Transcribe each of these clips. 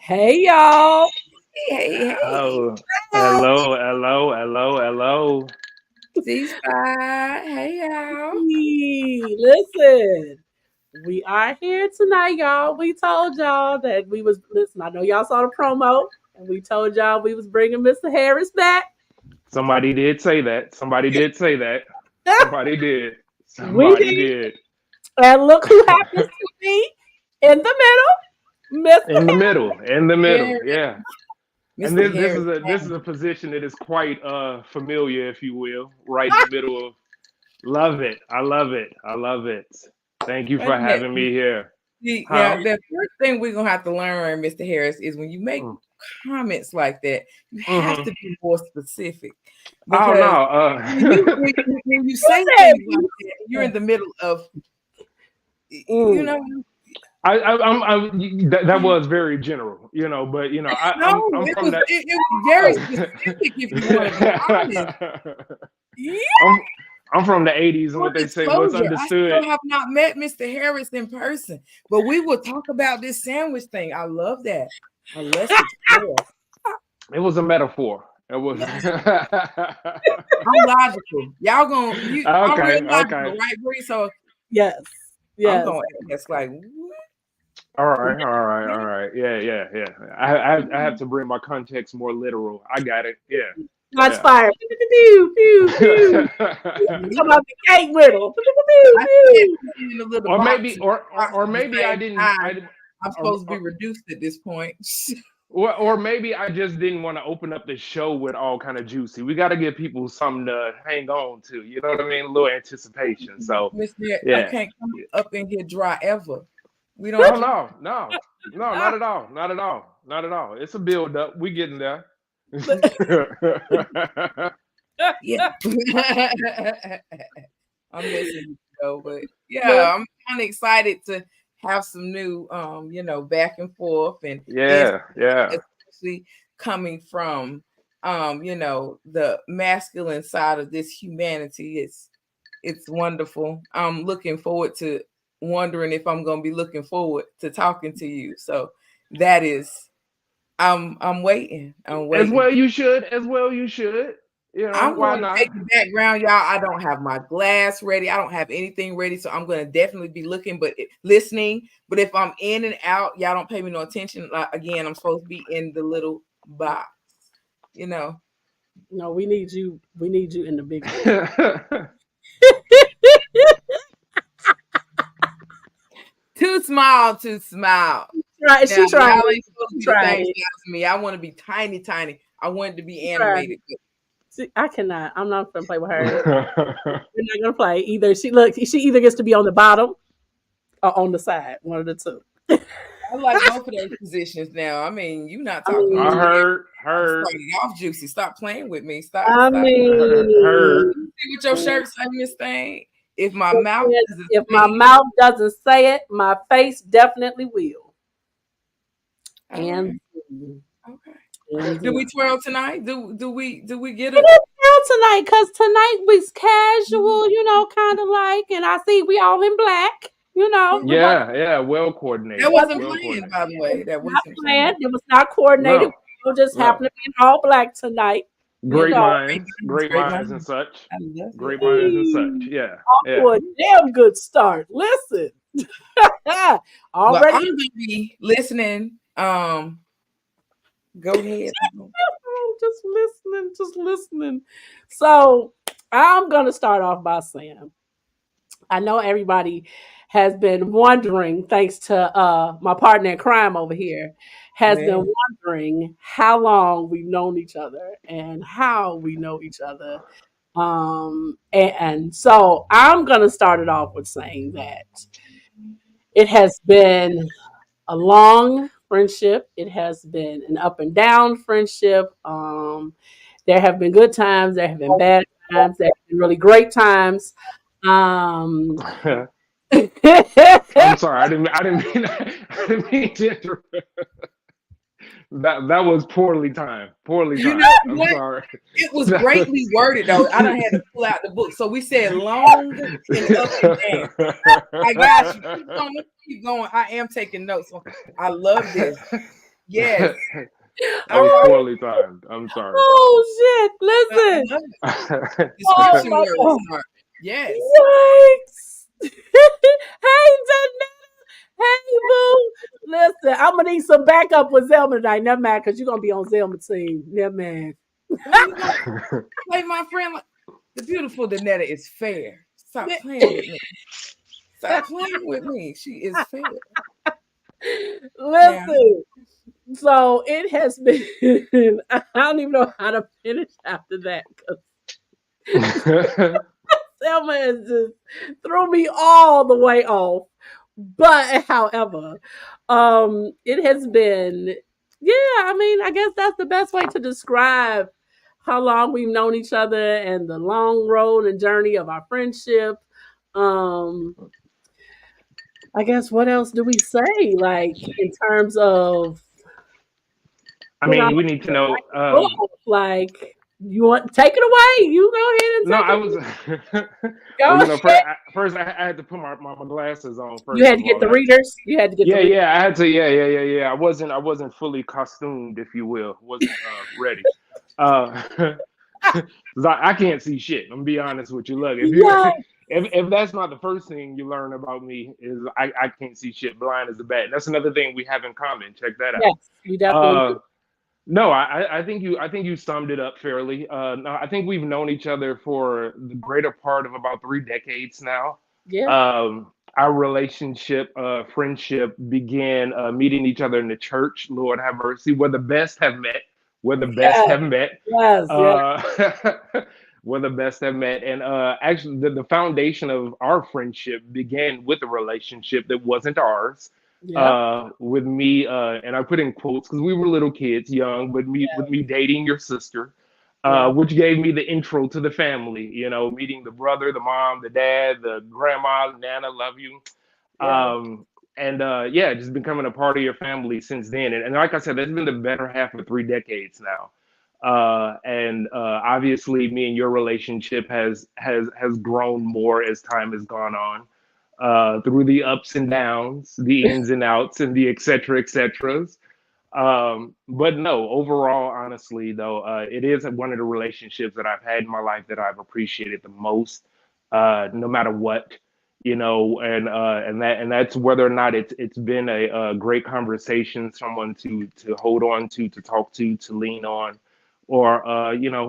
Hey y'all. Hey. Oh, hello. C-Spot. Hey, y'all. Listen, we are here tonight, y'all. We told y'all that we was listen. I know y'all saw the promo, and we told y'all we was bringing Mr. Harris back. Somebody did say that. Somebody did say that. Somebody did. We Somebody did, did. and look who happens to be in the middle, Mr. In the middle. In the middle. Harris. Yeah. And Mr. this Harris. is a position that is quite familiar, if you will, right in the middle of. Love it. I love it. I love it. Thank you Wait for a minute. having me here. See, now, Huh? the first thing we're going to have to learn, Mr. Harris, is when you make comments like that, you have Mm-hmm. to be more specific. Oh Because when you say said things like that, you're in the middle of, you Mm. know, that was very general, but no, I'm it from was, that. it was very specific if you want to be honest. Yeah. I'm from the '80s, and For what they say, what's disclosure, I still understood. have not met Mr. Harris in person, but we will talk about this sandwich thing. I love that. Unless it's real. It was a metaphor. It was. I'm logical. Y'all I'm real Okay. logical, right, Bree? So Yes. I'm Yes. going that's like what? All right. Yeah. I have to bring my context more literal. I got it. Shots Yeah. fired. Pew, pew, pew. Come out the gate with him. Pew, I can't pew. put you in a little or box maybe, and or, or box or at the maybe I same didn't. time. I'm supposed to be reduced at this point. Or maybe I just didn't want to open up the show with all kind of juicy. We got to give people something to hang on to. You know what I mean? A little anticipation. So, Mr. I yeah. can't come up in here dry ever. We Oh don't no, not at all, not at all. It's a build up. We getting there. yeah. I'm missing you though, but yeah, I'm kind of excited to have some new back and forth and yeah. especially coming from the masculine side of this humanity. It's wonderful. I'm looking forward to wondering if I'm going to be looking forward to talking to you. So that is I'm waiting. I'm As waiting. well you should. As well you should. I'm Why going to not? take the background, y'all. I don't have my glass ready. I don't have anything ready. So I'm going to definitely be listening. But if I'm in and out, y'all don't pay me no attention. Like, again, I'm supposed to be in the little box, No, we need you. We need you in the big one. Too small, too small. Right, Now, she tried. y'all ain't supposed to She be the tried. same size as me. I want to be tiny, tiny. I want it to be She tried. animated. See, I cannot. I'm not gonna play with her. We're not gonna play either. She either gets to be on the bottom or on the side. One of the two. I like both of those positions now. I mean, you not I talking I much. mean, I'm heard, starting off juicy. Stop playing with me. Stop, I stop. heard. mean, See what your shirt say, Miss Thing? If my it mouth says, doesn't if my say mouth doesn't say it, my face definitely will. all And right, okay. and Do we zoom. twirl tonight? Do we get It a is now tonight because tonight was casual, kind of like, and I see we all in black, It wasn't, Yeah. Well that coordinated. wasn't wasn't, Well planned, coordinated. by the it way. was That not wasn't planned. planned. It was not coordinated. No, We just no. happened to be in all black tonight, you Great know. minds, great Great minds, and mind. such. I love it. Great minds and such. Off Yeah. to a damn good start. Listen. Well, I'm Already gonna be listening. Go ahead. just listening. So I'm gonna start off by saying I know everybody has been wondering, thanks to my partner in crime over here, has Yeah. been wondering how long we've known each other and how we know each other. And so I'm gonna start it off with saying that it has been a long friendship. It has been an up and down friendship. There have been good times. There have been bad times. There have been really great times. Um, I'm sorry. I didn't mean to interrupt. That was poorly timed. Poorly You timed. know I'm what? sorry. It was That greatly worded though. I don't had to pull out the book. So we said long and up and down. I got you. Keep going. Keep going. I am taking notes. I love this. Yes. I was Oh, poorly timed. I'm sorry. oh shit! I Listen. love it. Oh Description my words god! are yes. Yikes! Hey, Janelle. Hey, boo. Listen, I'm gonna need some backup with Zelma tonight. Never mind, because you're gonna be on Zelma team. Never mind. Well, you know, like my friend, like, the beautiful Danetta is fair. Stop playing with me. Stop playing with me. She is fair. Now, Listen. So it has been. I don't even know how to finish after that because Selma has just threw me all the way off. But however, it has been, yeah, I mean, I guess that's the best way to describe how long we've known each other and the long road and journey of our friendship. Um, I guess what else do we say? Like in terms of, I you know, mean, we need to know. like you want take it away. You go ahead and No, take I it. was. Well, Go you know, ahead. first I had to put my glasses on. You First had to of get all, the that readers. You had to get the yeah, readers. yeah, I had to. Yeah. I wasn't fully costumed, if you will. Wasn't ready. Uh, 'Cause I can't see shit. I'm gonna be honest with you. Look, if you Yeah. if that's not the first thing you learn about me is I can't see shit. Blind as a bat. That's another thing we have in common. Check that out. Yes, we definitely do. Uh, no, I think you summed it up fairly. No, I think we've known each other for the greater part of about 3 decades now. Yeah. Our relationship, friendship began meeting each other in the church. Lord have mercy, where the best have met. Where the best Yes. have met. Yes. Yes. Uh, where the best have met. And actually, the foundation of our friendship began with a relationship that wasn't ours. Yep. With me, and I put in quotes because we were little kids, young, but me with me dating your sister, Yeah. which gave me the intro to the family. You know, meeting the brother, the mom, the dad, the grandma, Nana, love you. Yeah. Um, and yeah, just becoming a part of your family since then. And like I said, that's been the better half of 3 decades now. And obviously, me and your relationship has grown more as time has gone on, through the ups and downs, the ins and outs, and the et ceteras. But no, overall, honestly, though, it is one of the relationships that I've had in my life that I've appreciated the most, no matter what, and that's whether or not it's been a great conversation, someone to hold on to talk to lean on, or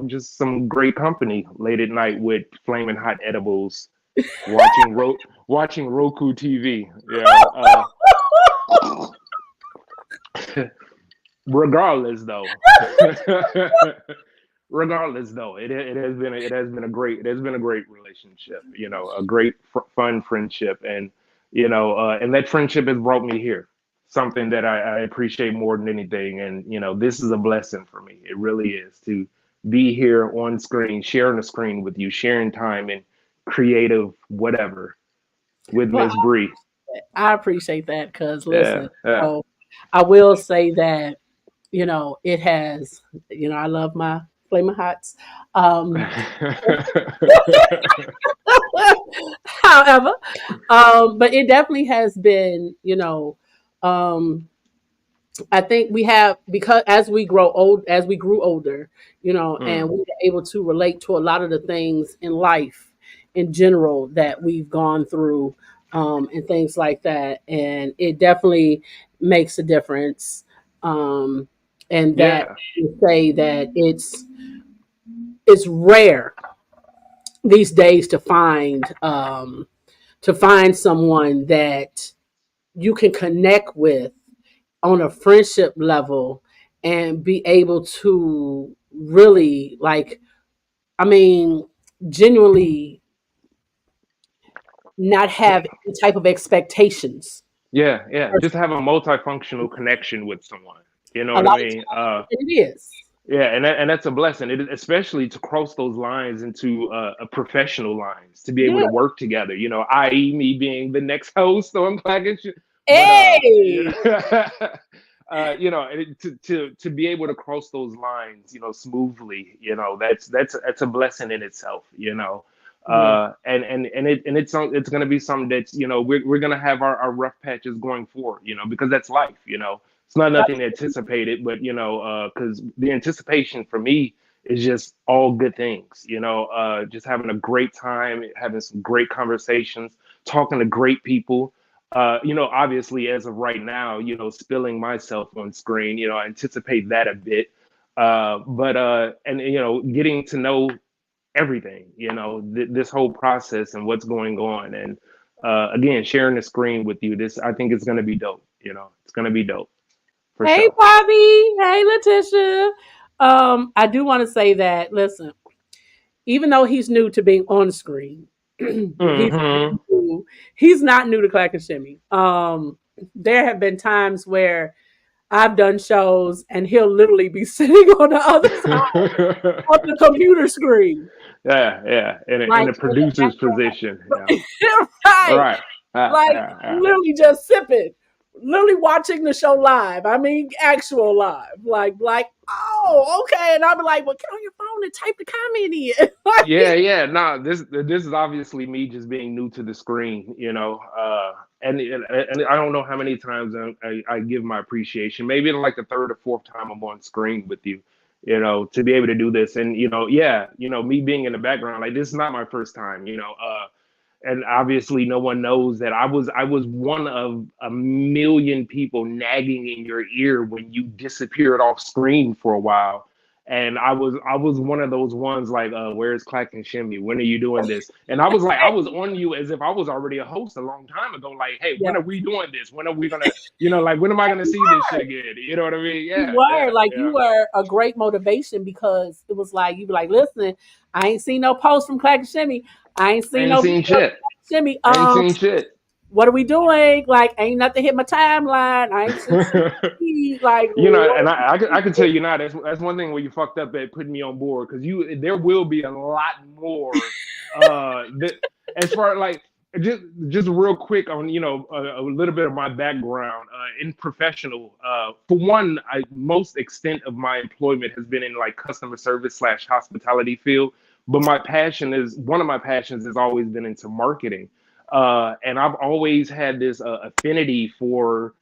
just some great company late at night with flaming hot edibles, watching watching Roku TV. Regardless, though, regardless, though, it has been a great relationship. A great fun friendship, and and that friendship has brought me here. Something that I appreciate more than anything, and this is a blessing for me. It really is to be here on screen, sharing the screen with you, sharing time and creative whatever with Well, Miss Bree. I appreciate that because Yeah, listen, yeah. so I will say that it has. I love my flaming hots. Um, however, but it definitely has been. Um, I think we have because as we grew older, and Mm, we were able to relate to a lot of the things in life in general that we've gone through, and things like that. And it definitely makes a difference. Um, and that yeah, to say that it's rare these days to find someone that you can connect with on a friendship level and be able to really like I mean genuinely not have any type of expectations. yeah. Just have a multifunctional connection with someone. You know A what I lot of mean? times it is. Yeah, and that's a blessing. Especially to cross those lines into a professional lines to be able Yeah. to work together. I.e., me being the next host on Clack Shimmy. But Hey. to be able to cross those lines, smoothly, that's a blessing in itself. Yeah. It's going to be something that's we're going to have our rough patches going forward, because that's life. It's not nothing anticipated, but because the anticipation for me is just all good things. Just having a great time, having some great conversations, talking to great people. Obviously, as of right now, spilling myself on screen. I anticipate that a bit, but and getting to know everything. This whole process and what's going on, and again, sharing the screen with you. This I think it's going to be dope. It's going to be dope for Hey, sure. Bobby. Hey, Letitia. I do want to say that, listen, even though he's new to being on screen, Hmm. he's not new to Clack and Shimmy. There have been times where I've done shows and he'll literally be sitting on the other side of the computer screen. Yeah, yeah. In Like, a producer's position. Yeah. All right. right. Like, Yeah, yeah. literally just sipping, literally watching the show live. I mean, actual live. Like, oh, okay. And I'll be like, well, get on your phone and type the comment in. Yeah, yeah. No, this is obviously me just being new to the screen, and I don't know how many times I give my appreciation. Maybe like the third or fourth time I'm on screen with you, to be able to do this, and yeah, me being in the background, like this is not my first time, and obviously no one knows that I was one of a million people nagging in your ear when you disappeared off screen for a while, and I was one of those ones like, where's Clack and Shimmy, when are you doing this? And I was like, I was on you as if I was already a host a long time ago, like, hey, Yeah. when are we doing this, when are we gonna, like, when am I gonna see this shit again, you know what I mean? You Yeah, were yeah, like, you yeah. were a great motivation because it was like, you'd be like, listen, I ain't seen no post from Clack and Shimmy. I ain't I seen ain't no seen video from shit. Clack and Shimmy. I ain't seen shit. What are we doing? Like, ain't nothing hit my timeline. I ain't seen like And what I can tell you now, that's one thing where you fucked up at putting me on board, because there will be a lot more that, as far like, just real quick on a little bit of my background in professional, for one, most extent of my employment has been in like customer service slash hospitality field, but one of my passions has always been into marketing, and I've always had this affinity for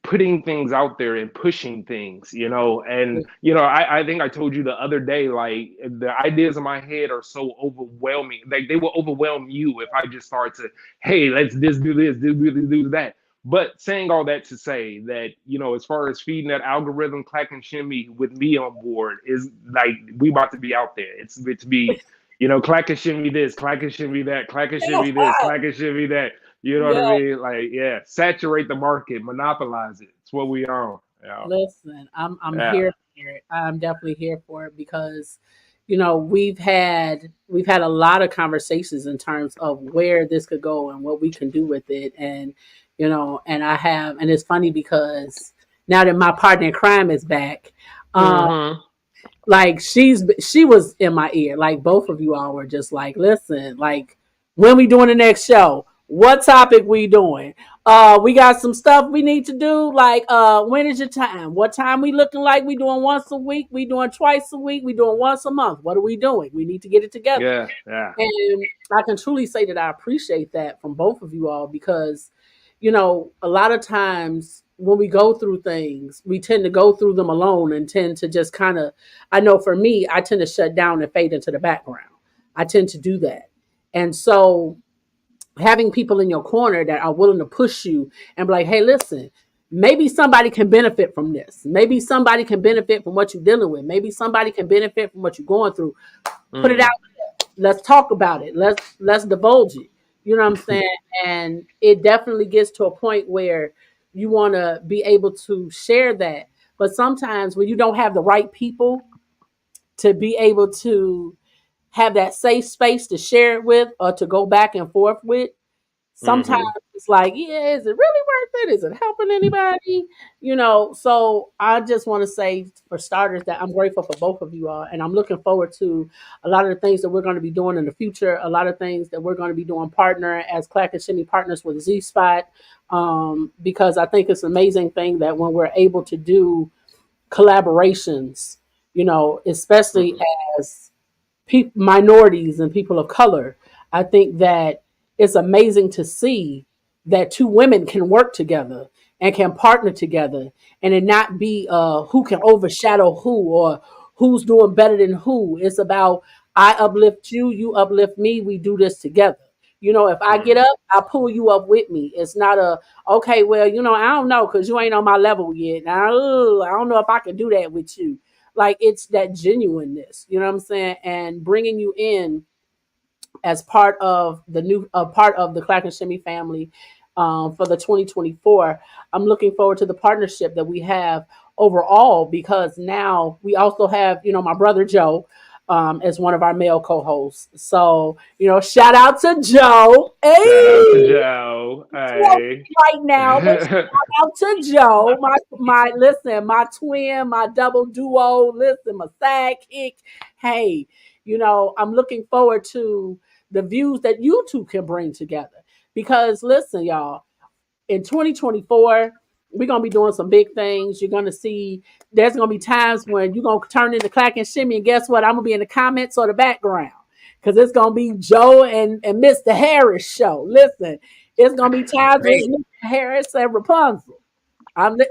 putting things out there and pushing things, and I think I told you the other day, like, the ideas in my head are so overwhelming, like they will overwhelm you if I just start to, hey, let's just do this, do that. But saying all that to say that, as far as feeding that algorithm, Clack and Shimmy with me on board is like, we about to be out there. It's to be, Clack and Shimmy this, Clack and Shimmy that, Clack and Shimmy this, Clack and Shimmy that. You know what I yeah. mean? Like, yeah, saturate the market, monopolize it. It's what we own. Yeah, Listen, I'm yeah. here for it. I'm definitely here for it because, we've had a lot of conversations in terms of where this could go and what we can do with it, and it's funny because now that my partner in crime is back, um, Mm-hmm. like she was in my ear, like both of you all were just like, listen, like, when we doing the next show, what topic we doing, we got some stuff we need to do, like, when is your time, what time we looking like, we doing once a week, we doing twice a week, we doing once a month, what are we doing, we need to get it together. Yeah, yeah. And I can truly say that I appreciate that from both of you all because, a lot of times when we go through things, we tend to go through them alone and tend to just kind of, I know for me, I tend to shut down and fade into the background. I tend to do that. And so having people in your corner that are willing to push you and be like, hey, listen, maybe somebody can benefit from this. Maybe somebody can benefit from what you're dealing with. Maybe somebody can benefit from what you're going through. Put it out. Mm. Let's talk about it. Let's divulge it. You know what I'm saying? And it definitely gets to a point where you want to be able to share that. But sometimes when you don't have the right people to be able to have that safe space to share it with or to go back and forth with, sometimes Mm-hmm. it's like, yeah, is it really worth it? Is it helping anybody? So I just want to say, for starters, that I'm grateful for both of you all. And I'm looking forward to a lot of the things that we're going to be doing in the future, a lot of things that we're going to be doing partner as Clack and Shimmy partners with Z Spot. Because I think it's an amazing thing that when we're able to do collaborations, especially Mm-hmm. as minorities and people of color, I think that it's amazing to see that two women can work together and can partner together, and it not be who can overshadow who, or who's doing better than who. It's about, I uplift you, you uplift me, we do this together. If I get up, I pull you up with me. It's not a, okay, well, I don't know, because you ain't on my level yet. Now, I don't know if I can do that with you. Like, it's that genuineness, you know what I'm saying? And bringing you in as part of the part of the Clack and Shimmy family for the 2024. I'm looking forward to the partnership that we have overall, because now we also have, my brother Joe as one of our male co-hosts. So, shout out to Joe. Shout out to Hey, Joe. Hey. right now, but shout out to Joe, my listen, my twin, my double duo, listen, my sidekick. Hey, I'm looking forward to the views that you two can bring together. Because listen, y'all, in 2024, we're gonna be doing some big things. You're gonna see there's gonna be times when you're gonna turn into Clack and Shimmy, and guess what? I'm gonna be in the comments or the background. Because it's gonna be Joe and Mr. Harris show. Listen, it's gonna be times when it's Mr. Harris and Rapunzel. I'm li-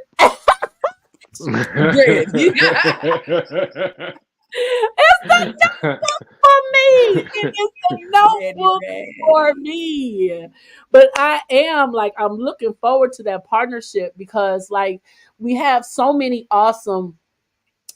Yes. it's for me. It is a notebook for me. But I'm looking forward to that partnership, because like we have so many awesome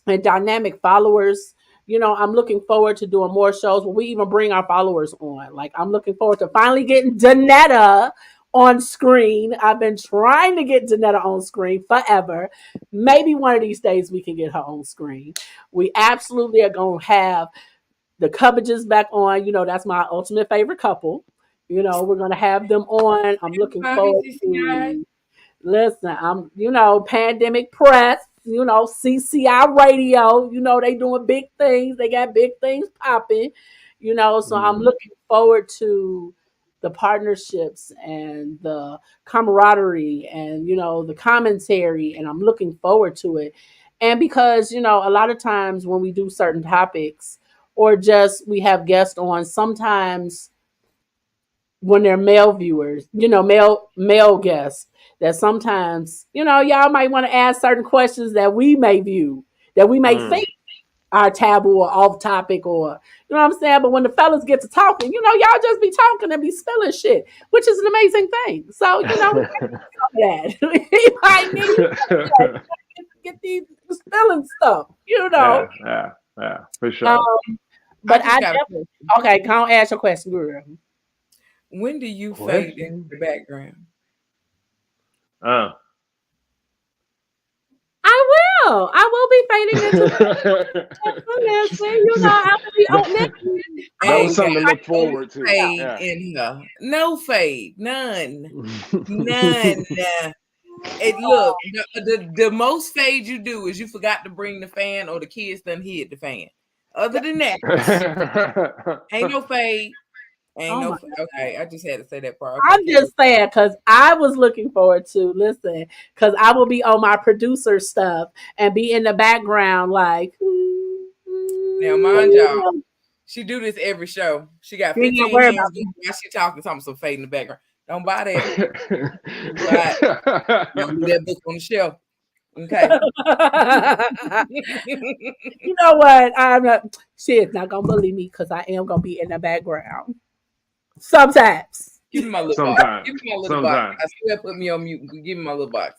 and dynamic followers. I'm looking forward to doing more shows where we even bring our followers on. Like, I'm looking forward to finally getting Danetta on screen. I've been trying to get Danetta on screen forever. Maybe one of these days we can get her on screen. We absolutely are going to have the Coverages back on. That's my ultimate favorite couple. We're going to have them on. I'm looking forward to. Listen, Pandemic Press, CCI Radio, they doing big things. They got big things popping, so I'm looking forward to the partnerships and the camaraderie and, the commentary, and I'm looking forward to it. And because, a lot of times when we do certain topics or just we have guests on, sometimes when they're male viewers, male guests, that sometimes, y'all might want to ask certain questions that we may view, that we may think are taboo or off topic, or you know what I'm saying. But when the fellas get to talking, y'all just be talking and be spilling shit, which is an amazing thing. So, that we might need to get these spilling stuff, Yeah, for sure. But okay, can't ask your question, girl. When do you fade into the background? I will be fading into I will be on that was something to look forward to. Fade in her. No fade. None. None. Look, the most fade you do is you forgot to bring the fan, or the kids done hid the fan. Other than that, ain't no fade. Okay, I just had to say that part. Okay. I'm just saying, because I was looking forward to listen, because I will be on my producer stuff and be in the background like. Now, mind y'all, she do this every show. She got 15 hands while she talking some fade in the background. Don't buy that. Don't do that book on the shelf. Okay. You know what? I'm not. She's not gonna believe me, because I am gonna be in the background. Sometimes. Give me my little box. Give me my little box. I swear, put me on mute. Give me my little box.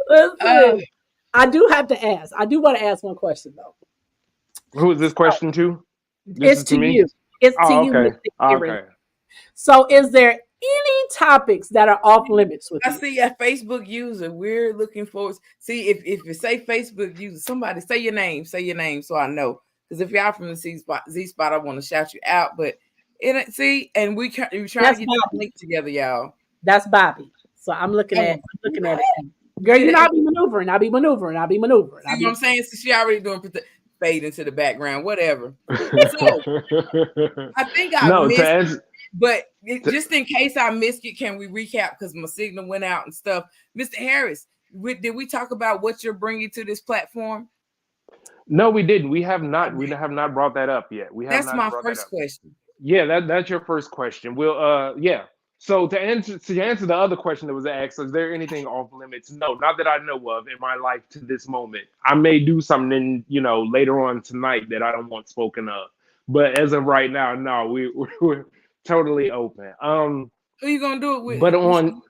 Listen, I do have to ask. I do want to ask one question though. Who is this question to? It's to you. It's to you, Mr. Okay. So, is there any topics that are off limits with you? I see a Facebook user. We're looking forward. See, if you say Facebook user, somebody say your name. Say your name so I know. Because if y'all from the Z spot, I want to shout you out. But and we trying to get the link together, y'all. That's Bobby. So I'm looking at it. Girl, you know, I'll be maneuvering. See what I'm saying? So she already doing fade into the background, whatever. So I think I missed. But just in case I missed it, can we recap? Because my signal went out and stuff. Mr. Harris, did we talk about what you're bringing to this platform? No, we didn't. We have not. We have not brought that up yet. That's my first question. Yeah, that's your first question. Yeah. So to answer the other question that was asked, is there anything off limits? No, not that I know of in my life to this moment. I may do something, later on tonight that I don't want spoken of. But as of right now, no, we're totally open. Who you gonna do it with? But on,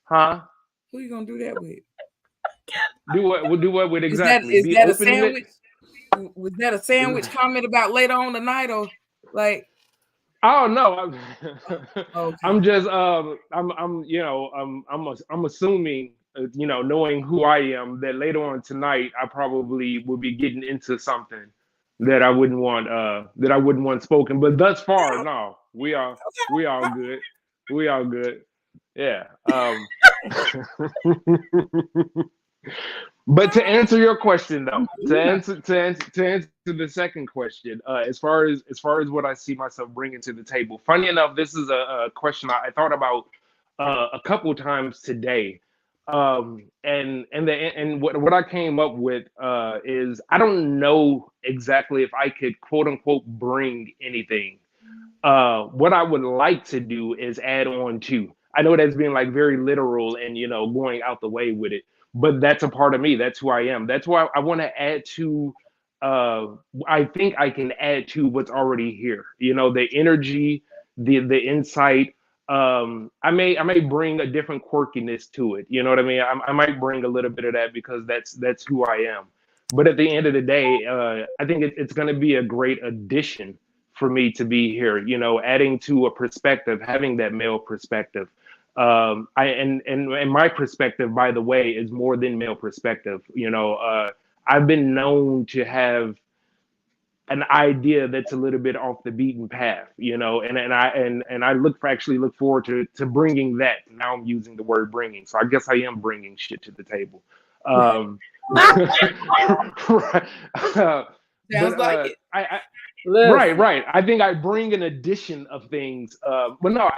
huh? Who you gonna do that with? Do what? We'll do what with Is that exactly? is Be that a opening it. sandwich? Was that a sandwich comment about later on tonight, or like? Oh no, Okay. I'm just I'm assuming knowing who I am that later on tonight I probably will be getting into something that I wouldn't want spoken. But thus far, no, we all good, we all good, yeah. But to answer your question, though, to answer the second question, as far as what I see myself bringing to the table. Funny enough, this is a question I thought about a couple times today, and what I came up with is I don't know exactly if I could quote unquote bring anything. What I would like to do is add on to. I know that's being like very literal and going out the way with it, but that's a part of me. That's who I am. That's why I want to add to. Uh, I think I can add to what's already here. The energy, the insight. I may bring a different quirkiness to it. You know what I mean? I might bring a little bit of that because that's who I am. But at the end of the day, I think it's going to be a great addition for me to be here, adding to a perspective, having that male perspective. And my perspective, by the way, is more than male perspective. I've been known to have an idea that's a little bit off the beaten path, and I actually look forward to bringing that. Now I'm using the word bringing, so I guess I am bringing shit to the table. Right. Right. Sounds But like it. right, Listen, right. I think I bring an addition of things. But no,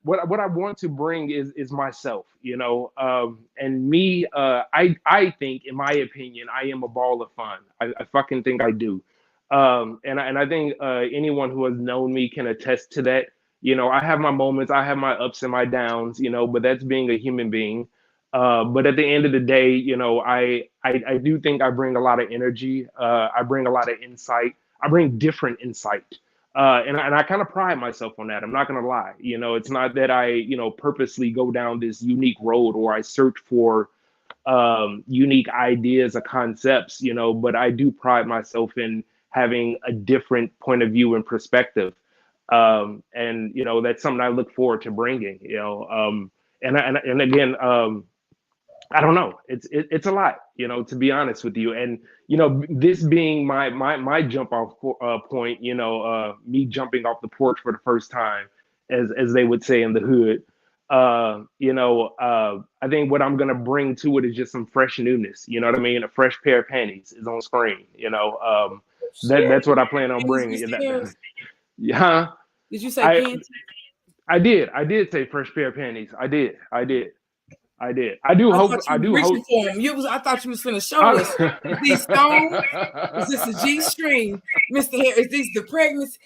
what I want to bring is myself, and me. I think, in my opinion, I am a ball of fun. I fucking think I do. And I think anyone who has known me can attest to that. I have my moments, I have my ups and my downs, but that's being a human being. But at the end of the day, I do think I bring a lot of energy. I bring a lot of insight. I bring different insight. And I kind of pride myself on that. I'm not gonna lie. It's not that I, purposely go down this unique road or I search for unique ideas or concepts, but I do pride myself in having a different point of view and perspective. And that's something I look forward to bringing. And again, I don't know. It's a lot, to be honest with you. And this being my jump off point, me jumping off the porch for the first time, as they would say in the hood. I think what I'm gonna bring to it is just some fresh newness. You know what I mean? A fresh pair of panties is on screen. That's shit. what I plan on Panties, bringing. Mr. Harris? Yeah, Did you say I panties? I did say fresh pair of panties. I did. I do I hope. thought I you do were hope. reaching for them. I thought you was finna show us. Is these stones? Is this a I, G string, Mr. Harris? Is these the pregnancy?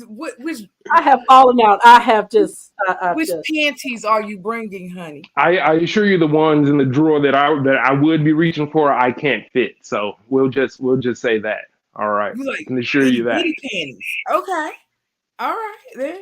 Which I have fallen out. I have just, I've which just. panties are you bringing, honey? I assure you, the ones in the drawer that I would be reaching for, I can't fit. So we'll just say that. All right, You I like can assure itty you that. bitty panties? Okay, all right then.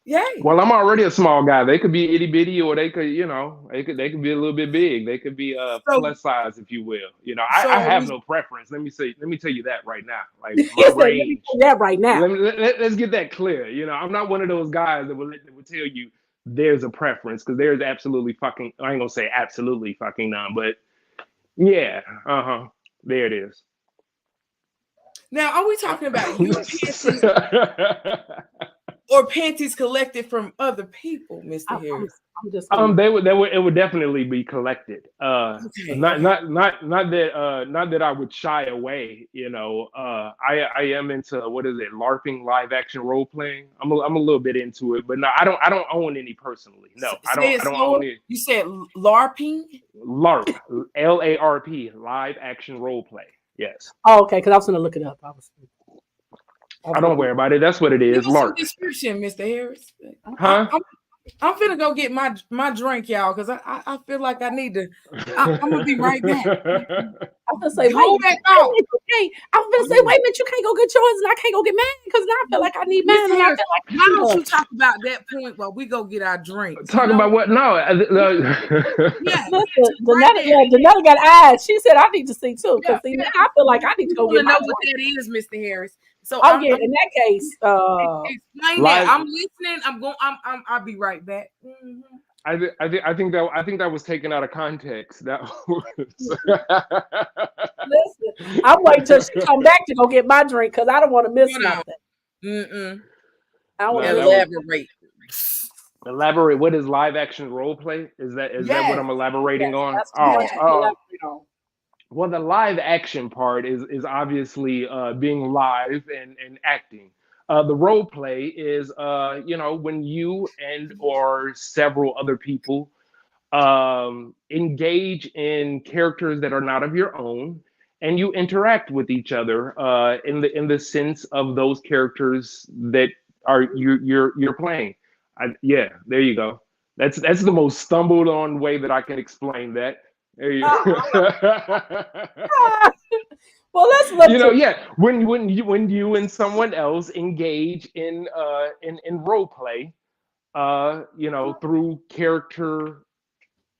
Yay! Well, I'm already a small guy. They could be itty bitty, or they could, they could be a little bit big. They could be So plus size, if you will. so I are have we? no preference. Let me tell you that right now. Like, He my said, "Let me range. do that right now." Let's get that clear. I'm not one of those guys that will tell you there's a preference, because there's absolutely fucking. I ain't gonna say absolutely fucking none, but yeah, there it is. Now, are we talking about your panties or panties collected from other people, Mister I'm, I'm, Harris? I'm just gonna. It would definitely be collected. Okay, Not okay. not that I would shy away. I am into, what is it, LARPing, live action role playing. I'm a little bit into it, but no, I don't own any personally. No, I don't Say it I don't slower. own it. You said LARPing. LARP, LARP, live action role play. Yes. Oh, okay, because I was gonna look it up. I was. I don't worry about it. That's what it Give is. us some Lark. description, Mr. Harris. I, Huh? I'm finna go get my drink, y'all, because I feel like I need to. I'm gonna be right back. I'm gonna say, wait, Hold that thought, okay. I'm gonna say, wait a minute, you can't go get yours, and I can't go get mine because now I feel like I need mine, Mr. and I Harris. feel like I Why need don't one. you talk about that point while we go get our drinks? Talk about what? No. Yeah, Listen, right there. Janetta got eyes. She said I need to see too, because Yeah, now I feel like I need to we go want get to my know what drink. that is, Mr. Harris. So Oh yeah, in that case, explain that. Live. I'm listening. I'll be right back. Mhm. I think that was taken out of context. That was. listen, I'm waiting till she come back to go get my drink because I don't want to miss Hold on. nothing. Mm-mm. I don't want No, to that miss. Elaborate. Elaborate. What is live action role play? Is that what Yes. I'm elaborating Yes, on? that's what you elaborate on. Well, the live action part is obviously being live and acting. The role play is when you and or several other people engage in characters that are not of your own, and you interact with each other in the sense of those characters that are you're playing. Yeah, there you go. That's the most stumbled on way that I can explain that. There you Well, let's look to. yeah. When you and someone else engage in role play, through character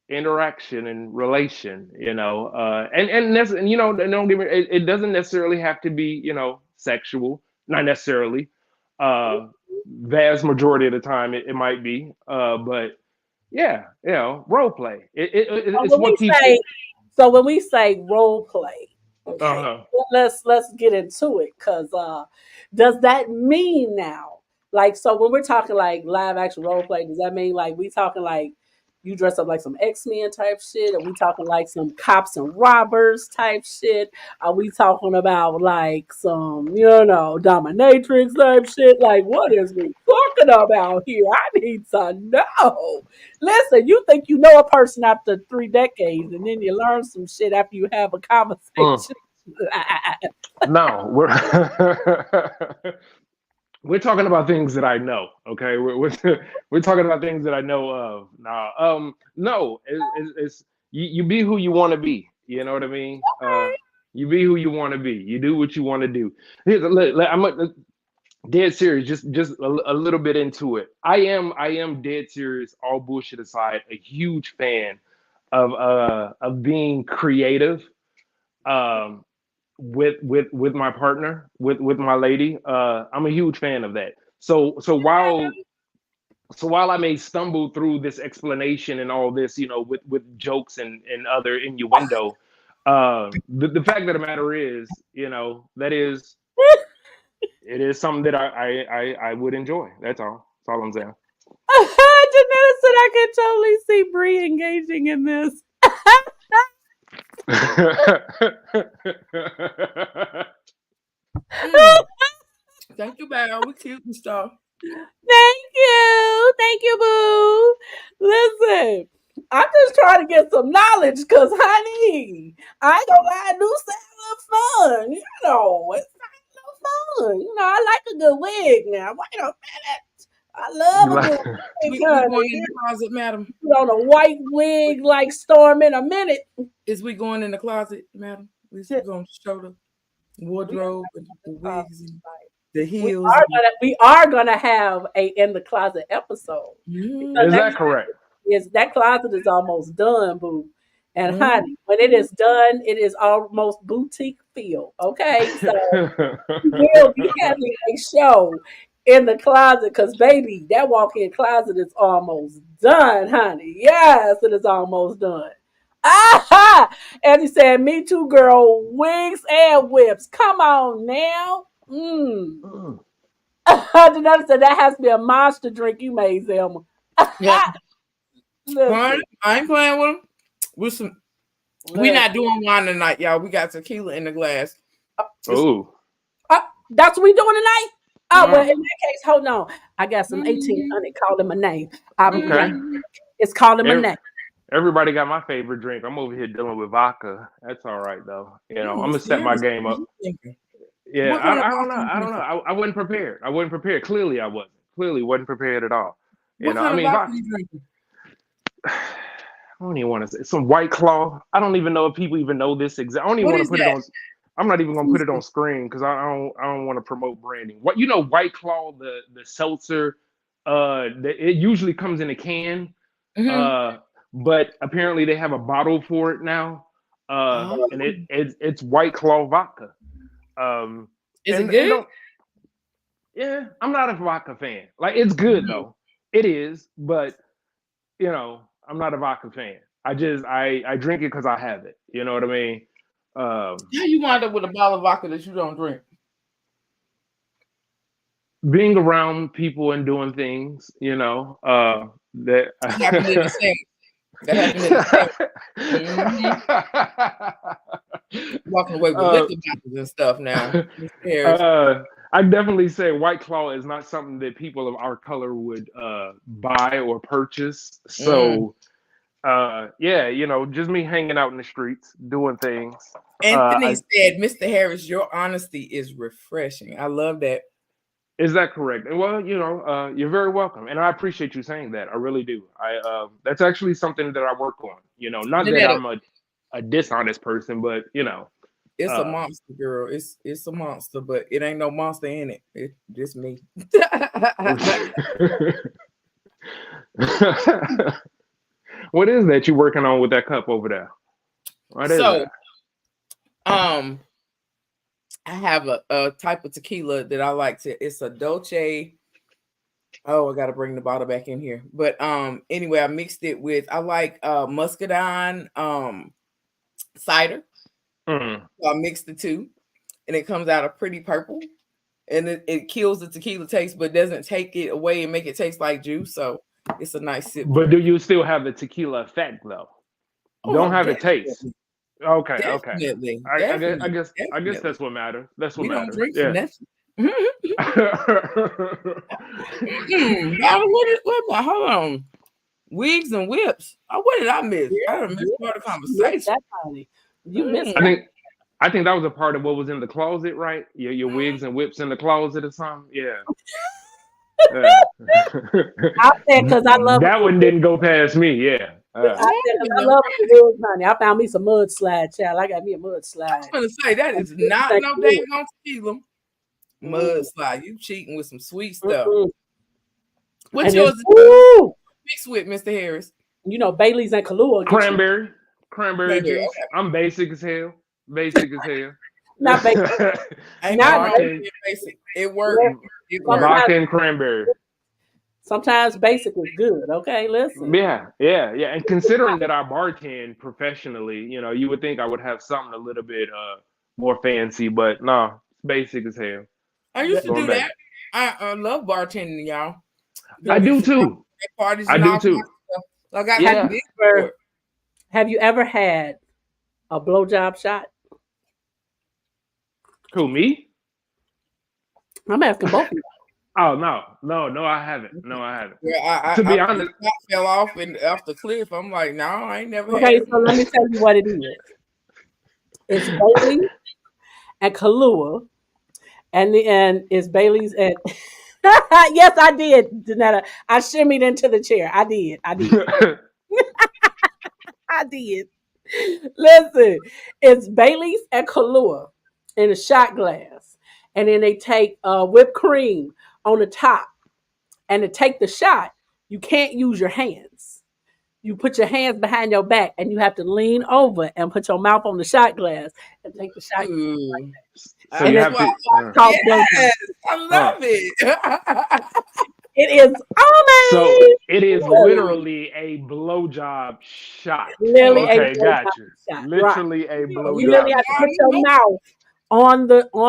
interaction and relation, don't get me, it doesn't necessarily have to be, sexual, not necessarily. Vast majority of the time it might be, but yeah, role play. So It's when we what keeps it. say, so when we say role play, okay, Uh-huh. let's get into it because does that mean now? Like, so when we're talking like live action role play, does that mean like we talking like you dress up like some X-Men type shit? Are we talking like some cops and robbers type shit? Are we talking about like some, dominatrix type shit? Like, what is we talking about here? I need to know. Listen, you think you know a person after 3 decades, and then you learn some shit after you have a Mm. conversation. No, we're talking about things that I know. Okay, we're talking about things that I know of. Nah, no, it's you be who you want to be. You know what I mean? You be who you want to be. You do what you want to do. I'm dead serious. Just a little bit into it. I am dead serious. All bullshit aside, a huge fan of being creative. Um, with my partner, with my lady. I'm a huge fan of that. So while I may stumble through this explanation and all this, with jokes and other innuendo, the fact of the matter is, that is it is something that I would enjoy. That's all. That's all I'm saying. Janetta said I could totally see Bree engaging in this. Thank you, Val. We cute and stuff. Thank you, boo. Listen, I'm just trying to get some knowledge, cause honey, I ain't gonna lie, I do sound a little fun. It sounds fun. I like a good wig now. Wait a minute, I love a good wig, We going in honey. the closet, madam? Put on a white wig like Storm in a minute. Is we going in the closet, madam? We're going to show the wardrobe and the wigs and the heels. We are gonna have a in the closet episode because Is that correct? that closet is almost done, boo. And Mhm. honey, when it is done, it is almost boutique feel. Okay, so we'll be having a show in the closet because baby, that walk-in closet is almost done, honey. Yes, it is almost done. Aha! As he said, me too, girl. Wigs and whips. Come on now. Janetta said that has to be a monster drink you made, Zelma. Yeah. Listen, I ain't playing with them. With some, we not doing wine tonight, y'all. We got tequila in the glass. Oh, that's what we doing tonight? Oh, Yeah. well, in that case, hold on. I got some 1800. Call him a name. I'll be Okay. right. It's called him a name. Everybody got my favorite drink. I'm over here dealing with vodka. That's all right though. I'm gonna step my game up. Yeah, What kind of I don't know. vodka you I don't know. drinking? I wasn't prepared. I wasn't prepared. Clearly, I wasn't. Clearly, wasn't prepared at all. You What know, I kind of mean, if vodka I, you drinking? I don't even want to say some White Claw. I don't even know if people even know this exact. I don't even What want to is put it that? on. I'm not even gonna put it on Exclusive. screen because I don't want to promote branding. What you know, White Claw, the seltzer, it usually comes in a can, Mm-hmm. uh, but apparently they have a bottle for it now, Oh, and it's White Claw vodka. Um, is it and good? don't yeah, I'm not a vodka fan. Like it's good Mhm. though, it is, but you know, I'm not a vodka fan. I drink it because I have it. You know what I mean? Um, How you wind up with a bottle of vodka that you don't drink? being around people and doing things, you know, That happened in the that. same. That happened in the same. Mm-hmm. Walking away with uh, liquor bottles and stuff now, Mr. Harris. uh, I definitely say White Claw is not something that people of our color would buy or purchase. Mm. So yeah, you know, just me hanging out in the streets doing things. Anthony I said, "Mr. Harris, your honesty is refreshing." I love that. Is that correct? Well, you know, you're very welcome, and I appreciate you saying that. I really do. That's actually something that I work on. You know, not that Janetta, I'm a dishonest person, but you know, it's a uh, monster, girl. It's a monster, but it ain't no monster in it. It's just me. what is that you working on with that cup over there? What is So, that? um, I have a type of tequila that I like to. It's a Dolce. Oh, I gotta bring the bottle back in here. But anyway, I mixed it with I like muscadine cider. Mm. So I mixed the two and it comes out a pretty purple. And it kills the tequila taste, but doesn't take it away and make it taste like juice. So it's a nice sip But do drink. you still have the tequila effect though? Don't Oh, have the taste. definitely, Okay, okay. definitely, I definitely, guess I guess definitely. that's what matters. That's what We don't matters. drink for Yeah. nothing. Hold on. Wigs and whips. Oh, what did I miss? Yeah, I done missed yeah. part of the You missed conversation. that, honey. You missed Mm. I that. think I think that was a part of what was in the closet, right? Your wigs and whips in the closet or something. Yeah. Yeah. I said because I love a that good one wig. didn't go past me. Yeah. I said because I love a good wig, honey. I found me some mudslide, child. I got me a I was mudslide. gonna say that And is this not ain't no good. daggone tequila. Mm, Mudslide. You cheating with some sweet stuff. mm-mm. What's And then, yours ooh, mixed with, Mr. Harris? you know, Bailey's and Kahlua will get you. Cranberry Cranberry. juice. I'm basic as hell. Basic as hell. Not Bailey, Ain't nothing not wrong with vodka, Bailey. being basic. It worked. Yeah, It worked. sometimes, vodka and cranberry. sometimes basic is good. Okay, listen. Yeah. And considering that I bartend professionally, you know, you would think I would have something a little bit more fancy, but no, it's basic as hell. I used to Going do back. that. I love bartending, y'all. I Go to do some too. parties I and do all kinds too. of stuff. Like I Have got you Yeah. big for ever it. have you ever had a blowjob shot? Who, me? I'm asking both of you. Oh no, I haven't. No, I haven't. Yeah, To be the honest, top fell off and off the cliff. I'm like, no, I ain't never had Okay, it. so let me tell you what it is. It's Bailey and Kahlua, and the end is Bailey's and yes, I did, Janetta. I shimmied into the chair. I did. I did. I did. Listen, it's Bailey's and Kahlua in a shot glass, and then they take whipped cream on the top, and to take the shot, you can't use your hands. You put your hands behind your back, and you have to lean over and put your mouth on the shot glass and take the shot. Ooh. so And you it's have That's why to called blowjob. yes, I huh. love it. It is So it is Ooh. literally a blowjob shot. literally a Okay, blowjob gotcha. shot, right? Literally a You literally blowjob have to shot. put your mouth on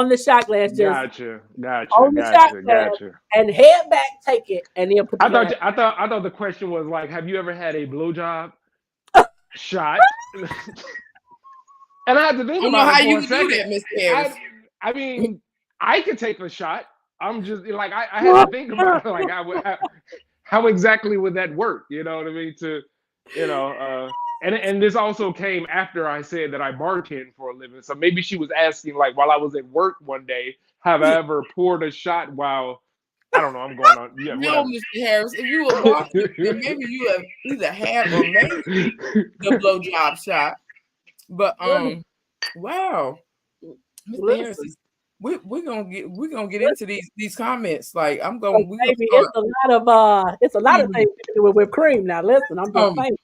the shot glass, just on the shot glass, Gotcha. and head back, take it, and then put the glass. I thought the question was like, have you ever had a blowjob shot? And I had to I think don't know about it how for you a do second. that, Miss Harris. I mean, I could take a shot. I'm just like I had to think about it, like how exactly would that work? You know what I mean? To you know, And this also came after I said that I bartend for a living. So maybe she was asking, like, while I was at work one day, have I ever poured a shot while, I don't know, I'm going on, yeah, No, whatever. Mr. Harris, if you were bartender, then maybe you have either had or made the blowjob shot. But wow, Mr. Harris, Listen, we're gonna get into these comments. Like we're gonna baby, start. it's a lot of things you can do with whipped cream. Now, listen, I'm just saying.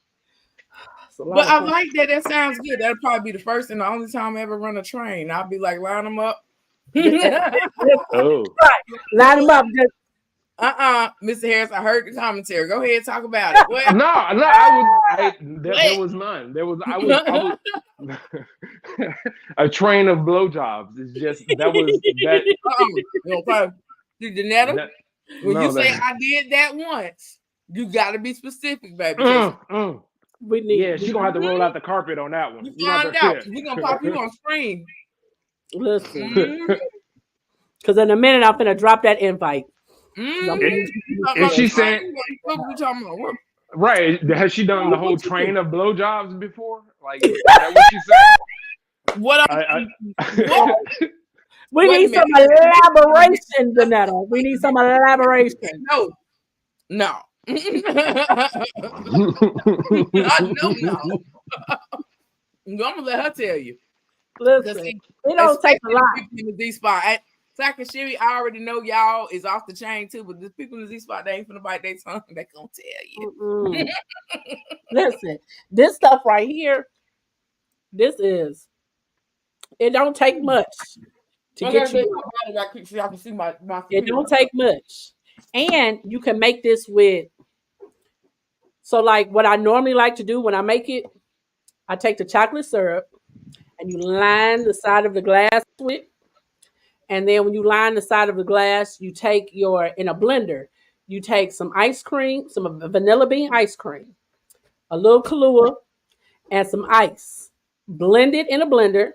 It's a lot But of I things. like that. That sounds good. That'll probably be the first and the only time I ever run a train. I'll be like, line them up. Oh. Line them up. Just, Mr. Harris, I heard the commentary. Go ahead, talk about it. What? There was none. I was a train of blowjobs. It's just that was that. Danetta, when you say I did that once, you got to be specific, baby. we need. Yeah, she's gonna have to roll out the carpet on that one. You find out. We're gonna pop you on screen. Listen, because in a minute I'm gonna drop that invite. Is she saying? What we talking about? Right? Has she done the whole train of blowjobs before? Like, is that what she's saying? What? We need some elaboration, Danetta. We need some elaboration. No. I know. I'm gonna let her tell you. Listen, it don't take a lot. In the Z spot, Clack Shimmy, I already know y'all is off the chain too, but the people in the Z spot, they ain't finna bite their tongue. They gonna tell you. Listen, this stuff right here, it don't take much to get you. I can see my it don't take much, and you can make this with. So, like what I normally like to do when I make it, I take the chocolate syrup and you line the side of the glass with. And then when you line the side of the glass, you take in a blender, you take some ice cream, some vanilla bean ice cream, a little Kahlua, and some ice. Blend it in a blender,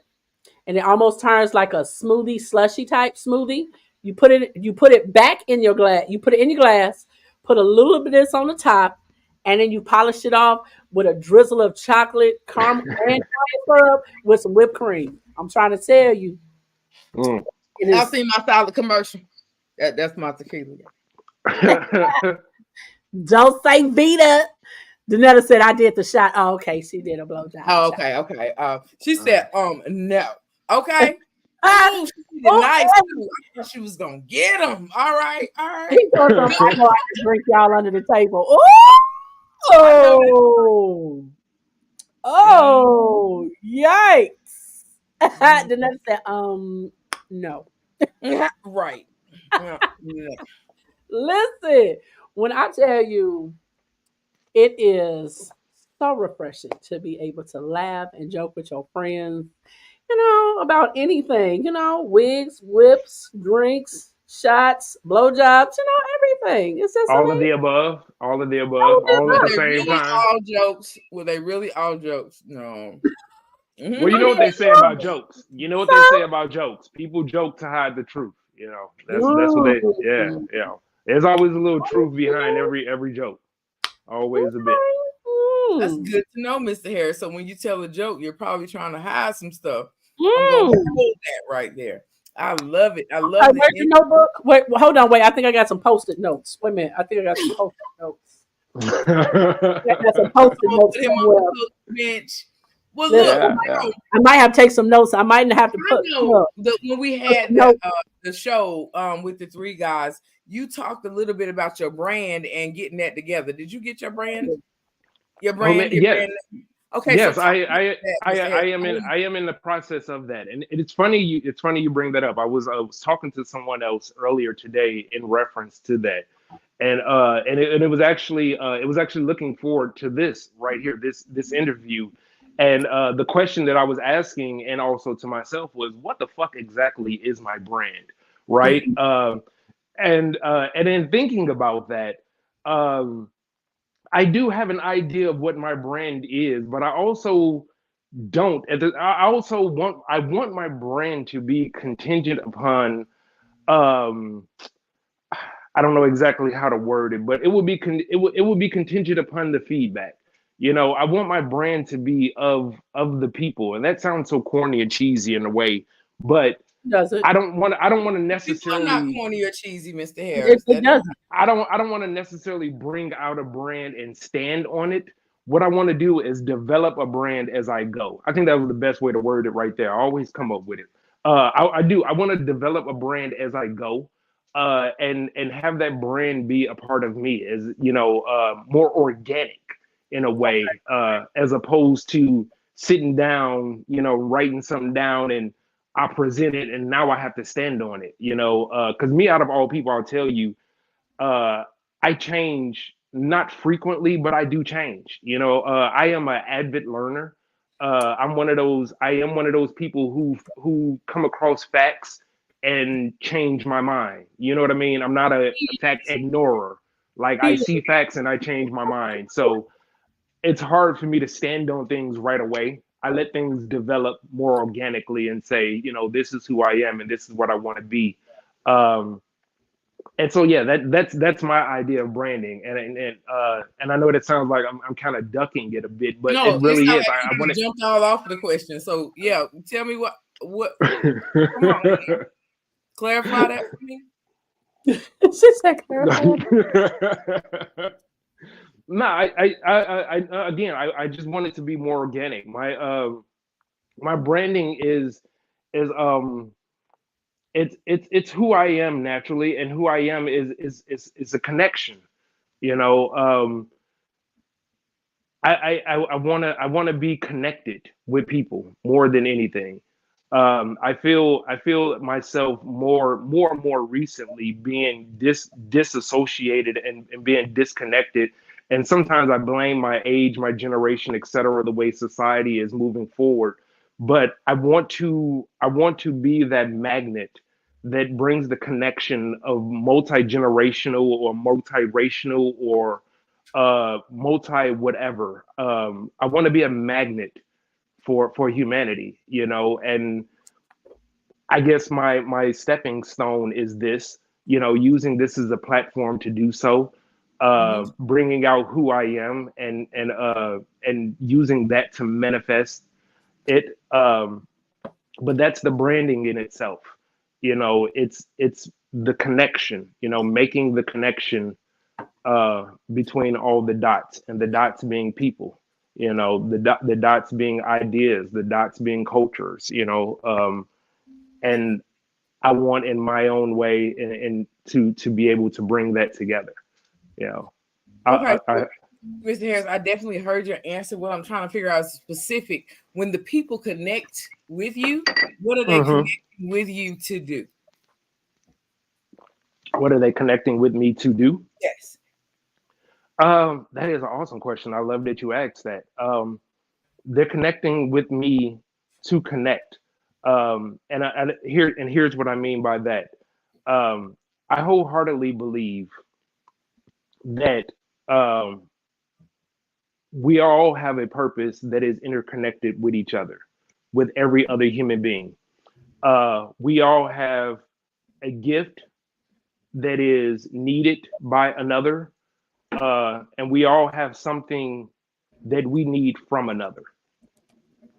and it almost turns like a smoothie, slushy type smoothie. You put it back in your glass. You put it in your glass, put a little bit of this on the top, and then you polish it off with a drizzle of chocolate, caramel, and syrup with some whipped cream. I'm trying to tell you. I've seen my solid commercial. That's my tequila. Don't say Vita. Danetta said I did the shot. Oh, okay. She did a blowjob. Oh, okay. She said, no. Okay. Oh, she did nice too. I thought she was gonna get him. All right. I know I can drink y'all under the table. Oh, yikes. Danetta said, no. Right. Listen, when I tell you, it is so refreshing to be able to laugh and joke with your friends, about anything, wigs, whips, drinks, shots, blowjobs, everything. It's just all of the above, all at the same time. All jokes. Were they really all jokes? No. Well, you know what they say about jokes. People joke to hide the truth. That's what they. Yeah. There's always a little truth behind every joke. Always a bit. That's good to know, Mr. Harris. So when you tell a joke, you're probably trying to hide some stuff. I'm gonna hold that right there. I love it. I love it. Where's the notebook? Wait, hold on. Wait, I think I got some post-it notes. Wait a minute. I think I got some post-it notes. I got some post-it notes somewhere. Bench. Well, look, I might have to take some notes. I might have to put. When we had the show with the three guys, you talked a little bit about your brand and getting that together. Did you get your brand? Your brand? Brand? Okay. Yes, so I am in the process of that, and it's funny. It's funny you bring that up. I was talking to someone else earlier today in reference to that, and it was actually looking forward to this right here, this interview. And the question that I was asking, and also to myself, was, what the fuck exactly is my brand, right? And in thinking about that, I do have an idea of what my brand is, but I also don't. I want my brand to be contingent upon. I don't know exactly how to word it, but it would be contingent upon the feedback. I want my brand to be of the people, and that sounds so corny and cheesy in a way, but Doesn't. I don't want to People are not necessarily corny or cheesy, Mr. It, Harris. it That doesn't. I don't want to necessarily bring out a brand and stand on it. What I want to do is develop a brand as I go. I think that was the best way to word it right there. I always come up with it. I want to develop a brand as I go, and have that brand be a part of me, as more organic in a way, as opposed to sitting down, writing something down and I present it and now I have to stand on it. Because me, out of all people, I'll tell you, uh, I change not frequently, but I do change. I am an avid learner. I am one of those people who come across facts and change my mind. You know what I mean? I'm not a fact ignorer. Like I see facts and I change my mind. So it's hard for me to stand on things right away. I let things develop more organically and say, this is who I am and this is what I want to be. Um, and so yeah, that's my idea of branding, and I know that sounds like I'm kind of ducking it a bit, but it no, it really sounds is. like I you want just jumped all off the question. So yeah, tell me what come on, man. to. Clarify that for me. She said clarify. No, I again, I just want it to be more organic. My branding is it's who I am naturally, and who I am is a connection. You know, I want to be connected with people more than anything. I feel myself more and more recently being disassociated and being disconnected. And sometimes I blame my age, my generation, etc., the way society is moving forward. But I want to be that magnet that brings the connection of multi-generational or multiracial or multi whatever. I want to be a magnet for humanity, and I guess my stepping stone is this, using this as a platform to do so, Mm-hmm. bringing out who I am and using that to manifest it. But that's the branding in itself. It's the connection, making the connection between all the dots, and the dots being people, the dots being ideas, the dots being cultures, and I want in my own way and to be able to bring that together. You know, Okay, I so, Mr. Harris, I definitely heard your answer. What I'm trying to figure out is specific. When the people connect with you, what are they Mhm. connecting with you to do? What are they connecting with me to do? Yes. That is an awesome question. I love that you asked that. They're connecting with me to connect. Here's what I mean by that. I wholeheartedly believe that um, we all have a purpose that is interconnected with each other, with every other human being. We all have a gift that is needed by another, and we all have something that we need from another.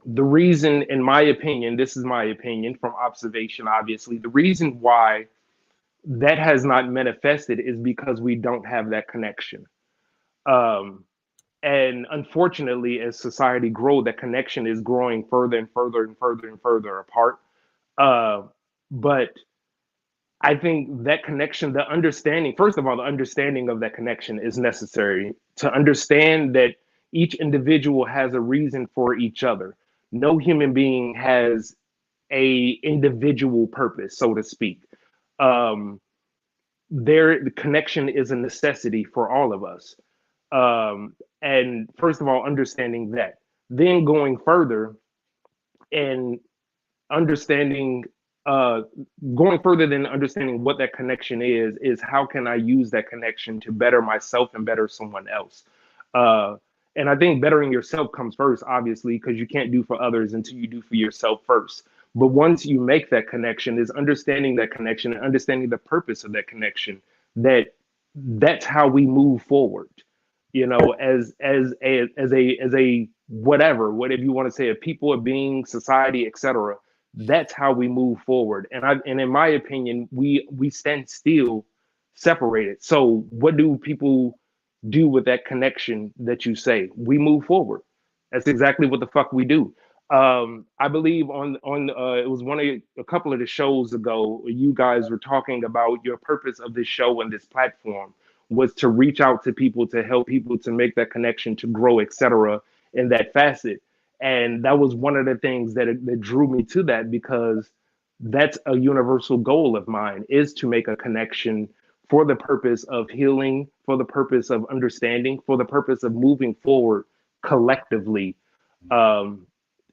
The reason, in my opinion, this is my opinion from observation, obviously, the reason why that has not manifested is because we don't have that connection. Um, and unfortunately, as society grows, that connection is growing further and further and further and further apart. Uh, but I think that connection, the understanding, first of all, the understanding of that connection is necessary to understand that each individual has a reason for each other. No human being has a individual purpose, so to speak. Um, the connection is a necessity for all of us. And first of all, understanding that, then going further and understanding uh going further than understanding what that connection is how can I use that connection to better myself and better someone else. uh and I think bettering yourself comes first, obviously, because you can't do for others until you do for yourself first. But once you make that connection, is understanding that connection and understanding the purpose of that connection, that's how we move forward. you know, as a whatever you want to say, a people, a being, society, etc. That's how we move forward. And in my opinion, we stand still, separated. So what do people do with that connection that you say? We move forward. That's exactly what the fuck we do. I believe on it was a couple of the shows ago, you guys were talking about your purpose of this show and this platform was to reach out to people, to help people, to make that connection, to grow, etc. in that facet. And that was one of the things that drew me to that, because that's a universal goal of mine, is to make a connection for the purpose of healing, for the purpose of understanding, for the purpose of moving forward collectively, um,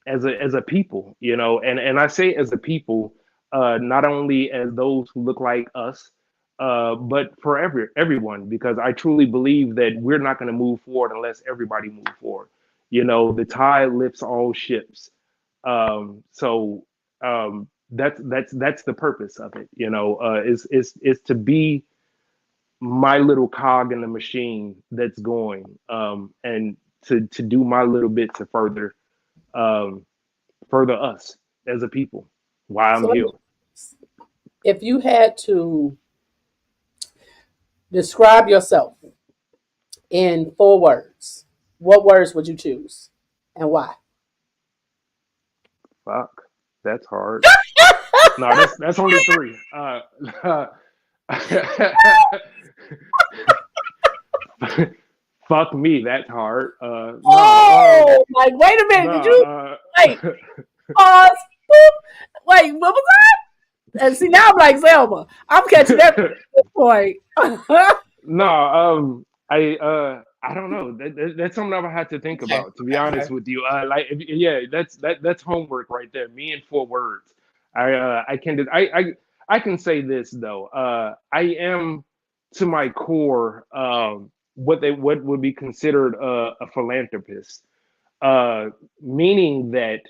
as a people, you know. And I say as a people, not only as those who look like us, but for everyone, because I truly believe that we're not going to move forward unless everybody moves forward. You know, the tide lifts all ships. So that's the purpose of it. You know, is to be my little cog in the machine that's going, and to do my little bit to um, further us as a people while I'm So, here. if you had to describe yourself in 4 words, what words would you choose and why? Fuck, that's hard. No, that's only three. Fuck me, that's hard. No, Oh, like, wait a minute. Did you no. wait? Pause. Boop. Wait, what was that? And see, now I'm like Selma. I'm catching everything at this point. No, I don't know. That's something I've had to think Okay. about. To be honest Okay. with you, yeah, that's homework right there. Me in 4 words. I can I can say this though. I am, to my core, what would be considered a philanthropist. Meaning that,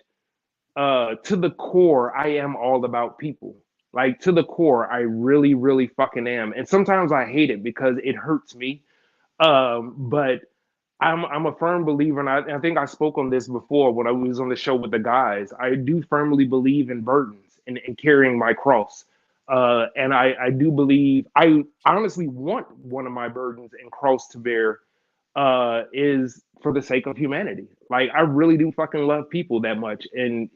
to the core, I am all about people. Like, to the core, I really, really fucking am. And sometimes I hate it because it hurts me. But I'm a firm believer, and I think I spoke on this before when I was on the show with the guys. I do firmly believe in burdens and carrying my cross. And I do believe, I honestly want one of my burdens and cross to bear, is for the sake of humanity. Like, I really do fucking love people that much. And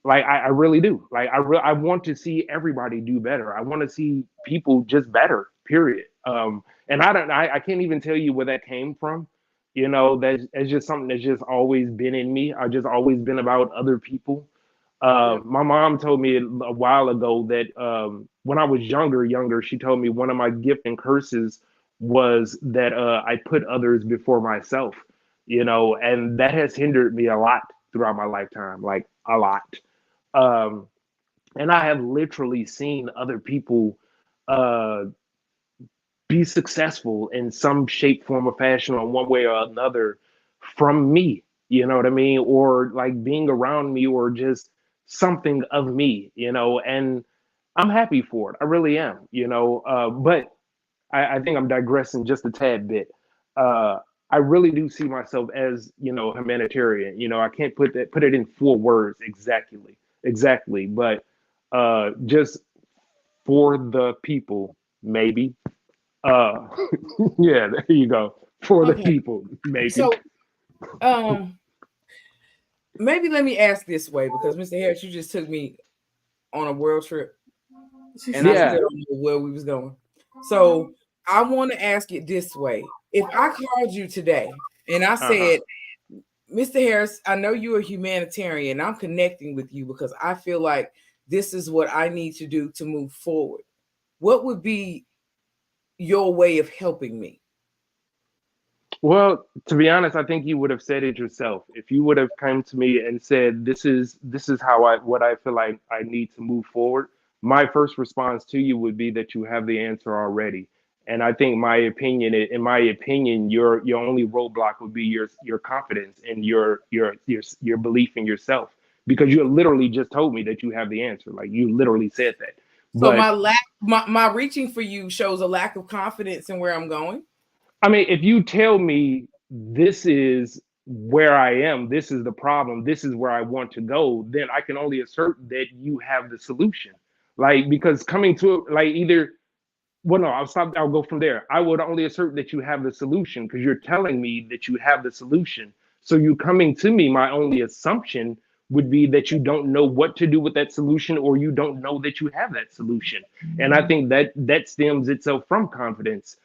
like, I really do. Like, I want to see everybody do better. I want to see people just better, period. And I can't even tell you where that came from. You know, that's just something that's just always been in me. I've just always been about other people. Yeah. My mom told me a while ago that, when I was younger, she told me one of my gift and curses was that, I put others before myself, you know, and that has hindered me a lot throughout my lifetime, like a lot. Um, and I have literally seen other people, uh, be successful in some shape, form, or fashion, or one way or another, from me. You know what I mean? Or like being around me, or just something of me. You know, and I'm happy for it. I really am. You know, but I think I'm digressing just a tad bit. Uh, I really do see myself as, you know, humanitarian. You know, I can't put it in 4 words exactly, but just for the people, maybe. Uh, yeah, there you go. For the Okay. people, maybe. So, um, maybe let me ask this way, because Mr. Harris, you just took me on a world trip, and I Yeah. still don't know where we was going. So I want to ask it this way: if I called you today and I Uh huh. said, Mr. Harris, I know you're a humanitarian. I'm connecting with you because I feel like this is what I need to do to move forward. What would be your way of helping me? Well, to be honest, I think you would have said it yourself. If you would have come to me and said, "This is how what I feel like I need to move forward," my first response to you would be that you have the answer already. And I think in my opinion, your only roadblock would be your confidence and your belief in yourself, because you literally just told me that you have the answer. Like, you literally said that. So But my reaching for you shows a lack of confidence in where I'm going. I mean, if you tell me this is where I am, this is the problem, this is where I want to go, then I can only assert that you have the solution. Like, because coming to like either, well, no, I'll stop. I'll go from there. I would only assert that you have the solution because you're telling me that you have the solution. So you coming to me, my only assumption would be that you don't know what to do with that solution, or you don't know that you have that solution. And I think that that stems itself from confidence.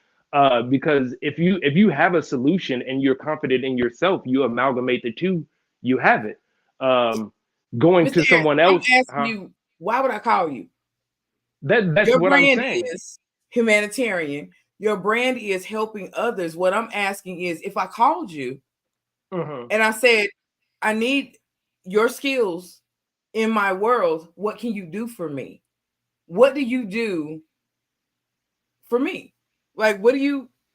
Because if you have a solution and you're confident in yourself, you amalgamate the two, you have it. Um, Going Mr. to Eric, someone I'm else, asking huh? you, why would I call you? That's Your what I'm brand saying. is humanitarian. Your brand is helping others. What I'm asking is, if I called you and I said, I need your skills in my world, what can you do for me? What do you do for me? Like,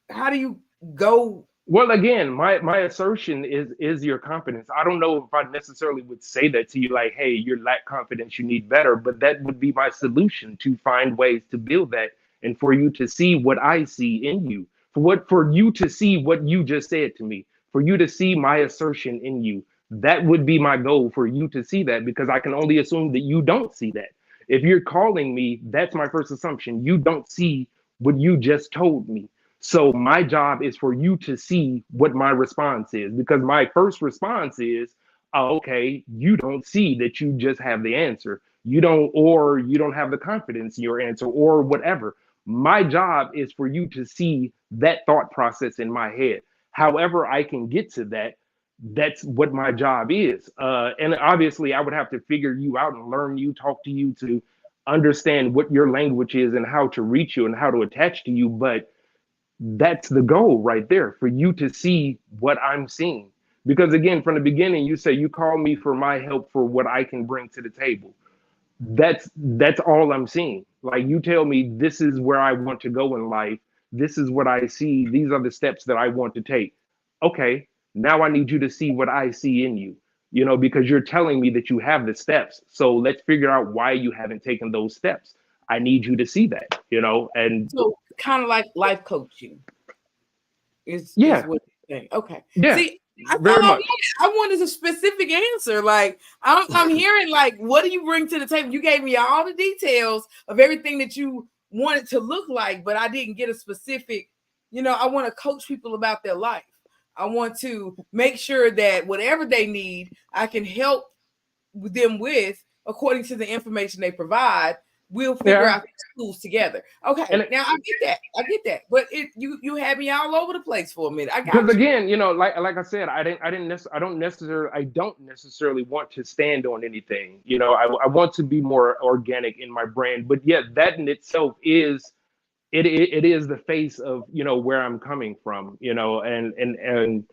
how do you go? Well, again, my assertion is your confidence. I don't know if I necessarily would say that to you, like, hey, you lack confidence, you need better, but that would be my solution, to find ways to build that, and for you to see what I see in you, for you to see what you just said to me, for you to see my assertion in you. That would be my goal, for you to see that, because I can only assume that you don't see that. If you're calling me, that's my first assumption. You don't see what you just told me. So my job is for you to see what my response is, because my first response is, oh, okay, you don't see that you just have the answer. You don't, or you don't have the confidence in your answer, or whatever. My job is for you to see that thought process in my head. However, I can get to that, that's what my job is. And obviously, I would have to figure you out and learn you, talk to you to understand what your language is and how to reach you and how to attach to you. But that's the goal right there, for you to see what I'm seeing. Because again, from the beginning, you say you call me for my help for what I can bring to the table. That's all I'm seeing. Like, you tell me this is where I want to go in life. This is what I see. These are the steps that I want to take. Okay, now I need you to see what I see in you. Because you're telling me that you have the steps. So let's figure out why you haven't taken those steps. I need you to see that, and So kind of like life coaching is yeah, what you're saying. Okay. yeah, See, I thought very much. I wanted a specific answer. Like, I'm hearing, like, what do you bring to the table? You gave me all the details of everything that you wanted to look like, but I didn't get a specific, I want to coach people about their life. I want to make sure that whatever they need, I can help them with, according to the information they provide. We'll figure Yeah, out these tools together. Okay, and now I get that. But you had me all over the place for a minute. I because got you. again, like I said, I don't necessarily want to stand on anything. I want to be more organic in my brand, but yeah, that in itself is it is the face of where I'm coming from, and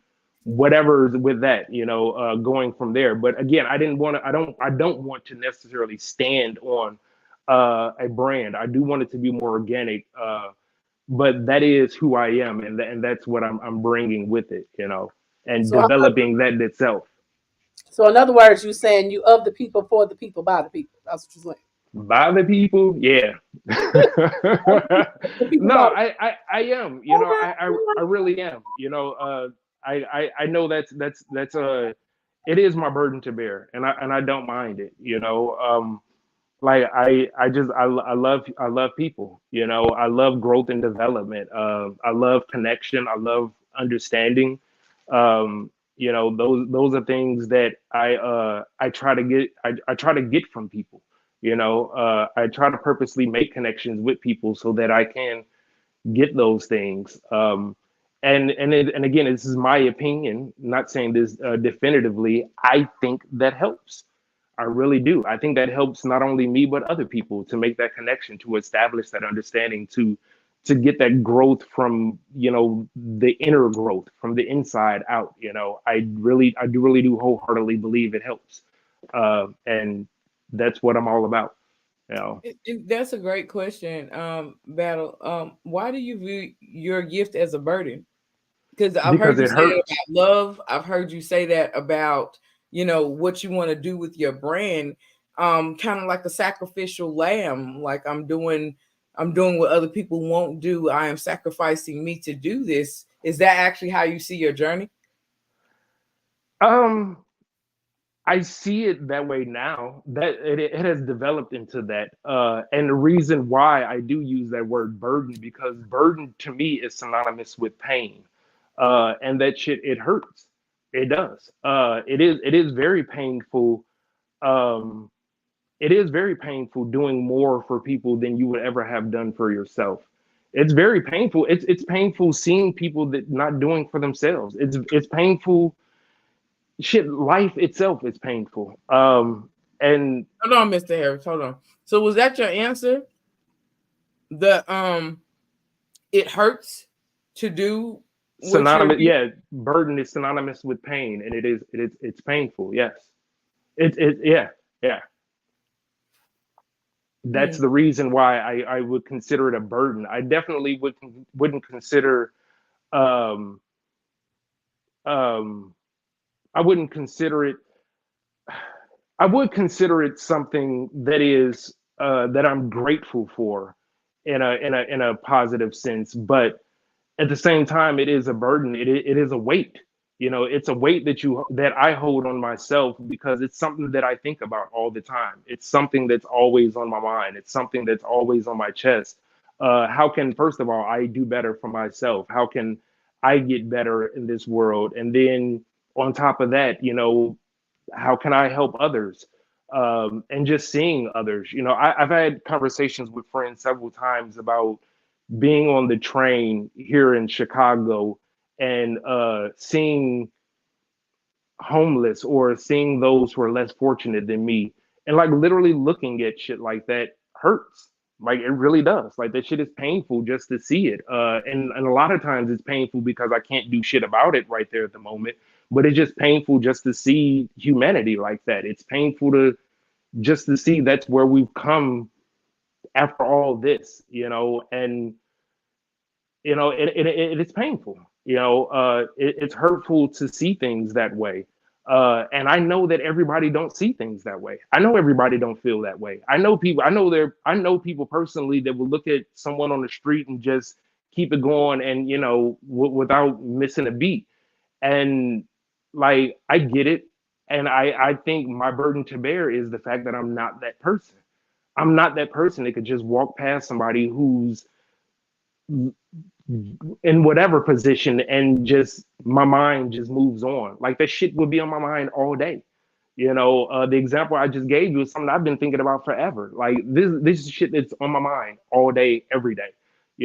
whatever's with that, going from there. But again, I don't want to necessarily stand on a brand. I do want it to be more organic. But that is who I am, and that's what I'm bringing with it, and So, developing that in itself. so in other words, you're saying you of the people, for the people, by the people. That's what you're saying. By the people, yeah. The people, No, by I am, the okay. I really am, I know it is my burden to bear, and I don't mind it, like I love people, I love growth and development. I love connection, I love understanding. Those are things that I try to get, I try to get from people. I try to purposely make connections with people so that I can get those things. And again, this is my opinion, not saying this definitively. I think that helps. I really do. I think that helps not only me but other people to make that connection, to establish that understanding, to get that growth from the inner growth from the inside out. I do wholeheartedly believe it helps, and that's what I'm all about. That's a great question, Battle. Why do you view your gift as a burden? Because I've Because heard you it say that hurts. about love. I've heard you say that about, what you want to do with your brand. Kind of like a sacrificial lamb. Like, I'm doing what other people won't do. I am sacrificing me to do this. Is that actually how you see your journey? Um, I see it that way now. That it has developed into that. And the reason why I do use that word burden, because burden to me is synonymous with pain. And that shit, it hurts. It does. It is very painful. Um, it is very painful doing more for people than you would ever have done for yourself. It's very painful. It's painful seeing people that not doing for themselves. It's painful. Shit, life itself is painful. And Hold on, Mr. Harris. Hold on. So was that your answer? The it hurts to do what you're synonymous, doing. yeah, burden is synonymous with pain, and it's painful. Yes, yeah, yeah. That's Hmm. the reason why I would consider it a burden. I definitely wouldn't consider um um I wouldn't consider it. I would consider it something that is that I'm grateful for in a positive sense, but at the same time, it is a burden. It is a weight. It's a weight that I hold on myself because it's something that I think about all the time. It's something that's always on my mind. It's something that's always on my chest. How can, first of all, I do better for myself? How can I get better in this world? And then on top of that, how can I help others? And just seeing others. I've had conversations with friends several times about being on the train here in Chicago and seeing homeless or seeing those who are less fortunate than me, and like literally looking at shit like that hurts. Like it really does. Like that shit is painful just to see it. And a lot of times it's painful because I can't do shit about it right there at the moment. But it's just painful just to see humanity like that. It's painful to just to see that's where we've come after all this, and it's painful. It's hurtful to see things that way. And I know that everybody don't see things that way. I know everybody don't feel that way. I know people personally that will look at someone on the street and just keep it going, and without missing a beat. And like I get it, and I think my burden to bear is the fact that I'm not that person. I'm not that person that could just walk past somebody who's in whatever position and just my mind just moves on. Like that shit would be on my mind all day. The example I just gave you is something I've been thinking about forever. Like this shit that's on my mind all day, every day.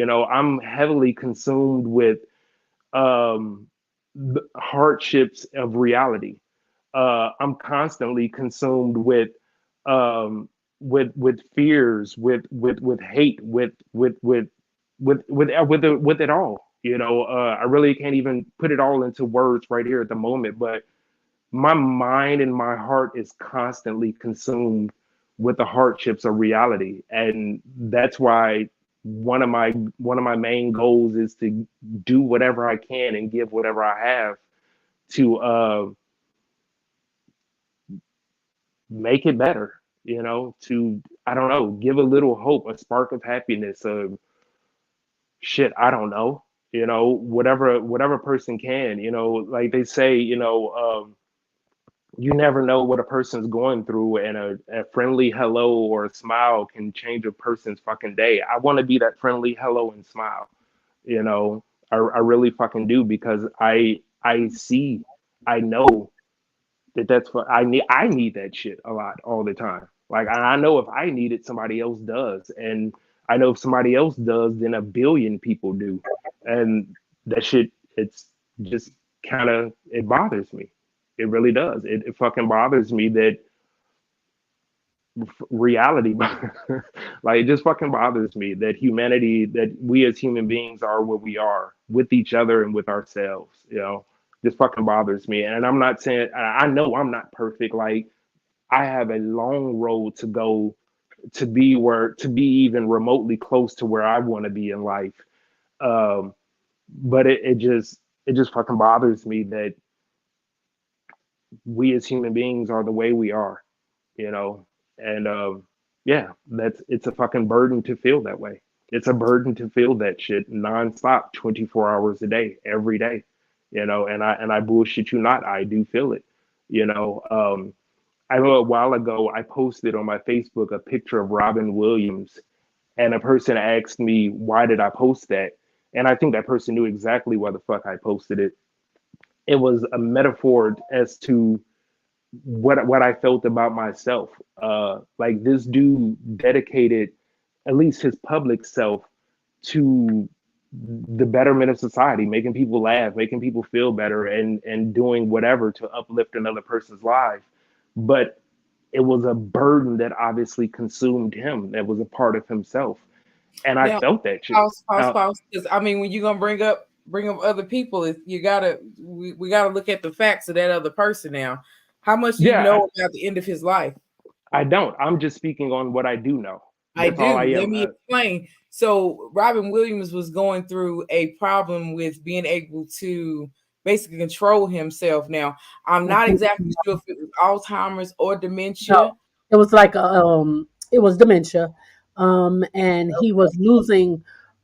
I'm heavily consumed with the hardships of reality. I'm constantly consumed with fears, with hate, with it all. I really can't even put it all into words right here at the moment, but my mind and my heart is constantly consumed with the hardships of reality, and that's why one of my main goals is to do whatever I can and give whatever I have to make it better. To I don't know, give a little hope, a spark of happiness, shit, I don't know, whatever person can, like they say, you never know what a person's going through, and a friendly hello or a smile can change a person's fucking day. I want to be that friendly hello and smile, you know. I really fucking do, because I know that's what I need that shit a lot all the time. Like I know if I need it, somebody else does, and I know if somebody else does, then a billion people do, and that shit, it's just kind of, it bothers me. It really does. It fucking bothers me that reality, like it just fucking bothers me that humanity, that we as human beings are what we are with each other and with ourselves. Just fucking bothers me. And I'm not saying, I know I'm not perfect. Like I have a long road to go to be even remotely close to where I want to be in life. Um, but it just fucking bothers me that we as human beings are the way we are, you know. And yeah, it's a fucking burden to feel that way. It's a burden to feel that shit nonstop, 24 hours a day, every day, and I bullshit you not, I do feel it, you know. I know a while ago I posted on my Facebook a picture of Robin Williams, and a person asked me why did I post that, and I think that person knew exactly why the fuck I posted it. It was a metaphor as to what I felt about myself. Like this dude dedicated at least his public self to the betterment of society, making people laugh, making people feel better, and doing whatever to uplift another person's life. But it was a burden that obviously consumed him. That was a part of himself, and I Now, felt that shit. pause. Because I mean, when you're gonna bring up other people, you gotta we gotta look at the facts of that other person. Now, how much do you Yeah, know about the end of his life? I don't. I'm just speaking on what I do know. I That's all I do. Let am. me explain. So Robin Williams was going through a problem with being able to basically control himself. Now, I'm not exactly sure if it was Alzheimer's or No, dementia. it was like it was dementia, and he was losing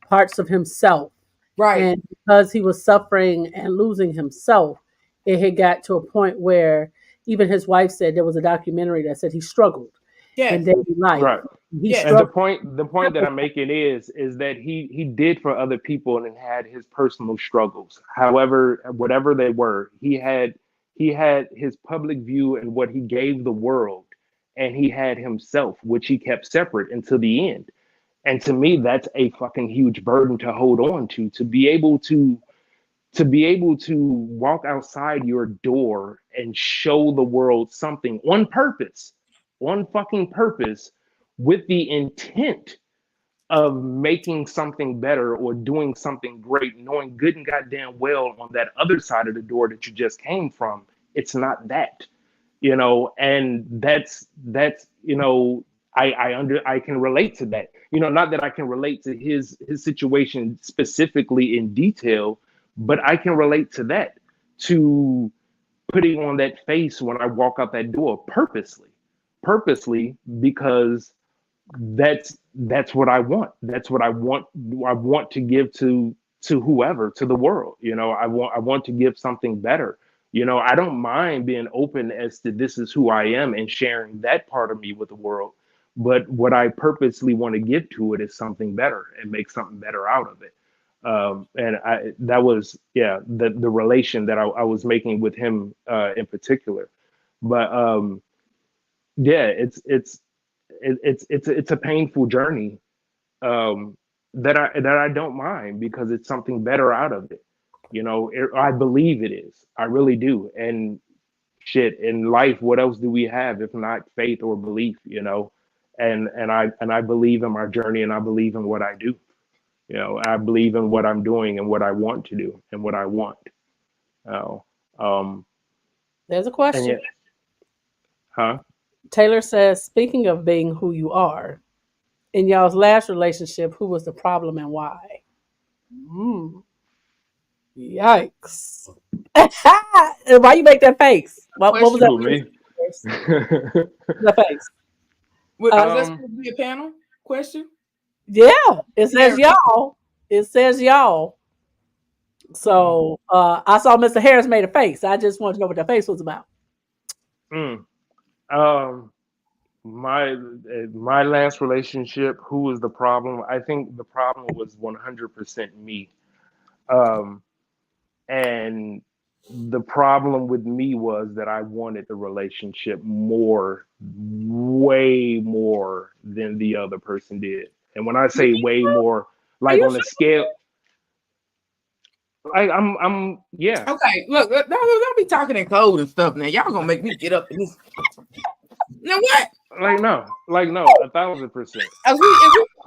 parts of himself, Right. and because he was suffering and losing himself, it had got to a point where even his wife said there was a documentary that said he struggled in Yes. daily life. Right. He Yes. And the struggled. point that I'm making is that he did for other people and had his personal struggles. However, whatever they were, he had his public view and what he gave the world, and he had himself, which he kept separate until the end. And to me, that's a fucking huge burden to hold on to be able to walk outside your door and show the world something on fucking purpose, with the intent of making something better or doing something great, knowing good and goddamn well on that other side of the door that you just came from, it's not that, and I can relate to that. Not that I can relate to his situation specifically in detail, but I can relate to that, to putting on that face when I walk out that door purposely, because that's what I want. That's what I want. I want to give to whoever, to the world. I want to give something better. I don't mind being open as to this is who I am and sharing that part of me with the world. But what I purposely want to give to it is something better and make something better out of it. And that was, yeah, the relation that I was making with him in particular. But yeah, it's a painful journey, that I don't mind, because it's something better out of it. I believe it is. I really do. And shit, in life, what else do we have if not faith or belief? And I believe in my journey, and I believe in what I do. I believe in what I'm doing and what I want to do and what I want. You know, um, There's a and question. yet, huh? Taylor says, speaking of being who you are, in y'all's last relationship, who was the problem and why? Mm, yikes. Why you make that face? What was Question. that Who, face? me? That face. Was that Uh, supposed to be a panel question? yeah, it Yeah. says y'all. It says y'all. So I saw Mr. Harris made a face. I just wanted to know what that face was about. Mm. Um, my last relationship, who was the problem? I think the problem was 100% me. Um, and the problem with me was that I wanted the relationship more, way more than the other person did. And when I say way more, Are like you on a sure? scale, yeah. Okay. Look, don't be talking in code and stuff. Now y'all gonna make me get up in this. Now what? Like no, 1,000%. If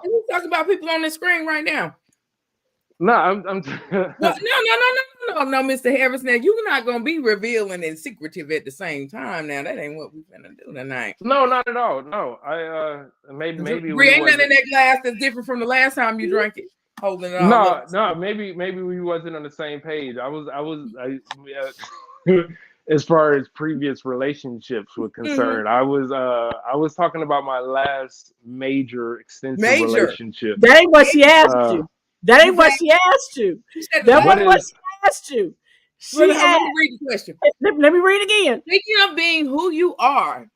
we talk about people on the screen right now. No, I'm Well, no, Mr. Harris. Now you're not gonna be revealing and secretive at the same time. Now that ain't what we're gonna do tonight. no, not at all. No, maybe Bree, we ain't nothing in wasn't. that glass that's different from the last time you drank it. Holding it all up. No, maybe we wasn't on the same page. I was, yeah, as far as previous relationships were Mhm. concerned. I was talking about my last major extensive Major. relationship. That ain't what she asked Uh, you. That You ain't what said she asked you. you said the That last. what wasn't what is she asked you. Well, She let asked. me read the question. Let me read again. Speaking of being who you are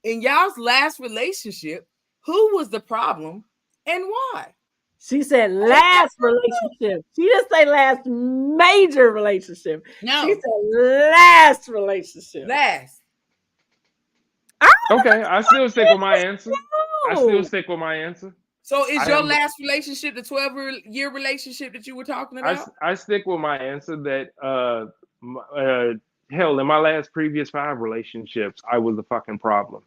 in y'all's last relationship, who was the problem and why? She said last relationship. She didn't say last major relationship. She No, said last relationship. last. I don't okay? I still stick with my answer. I still know. stick with my answer. So is I your am. last relationship the 12-year relationship that you were talking about? I stick with my answer that hell, in my last previous 5 relationships, I was the fucking problem.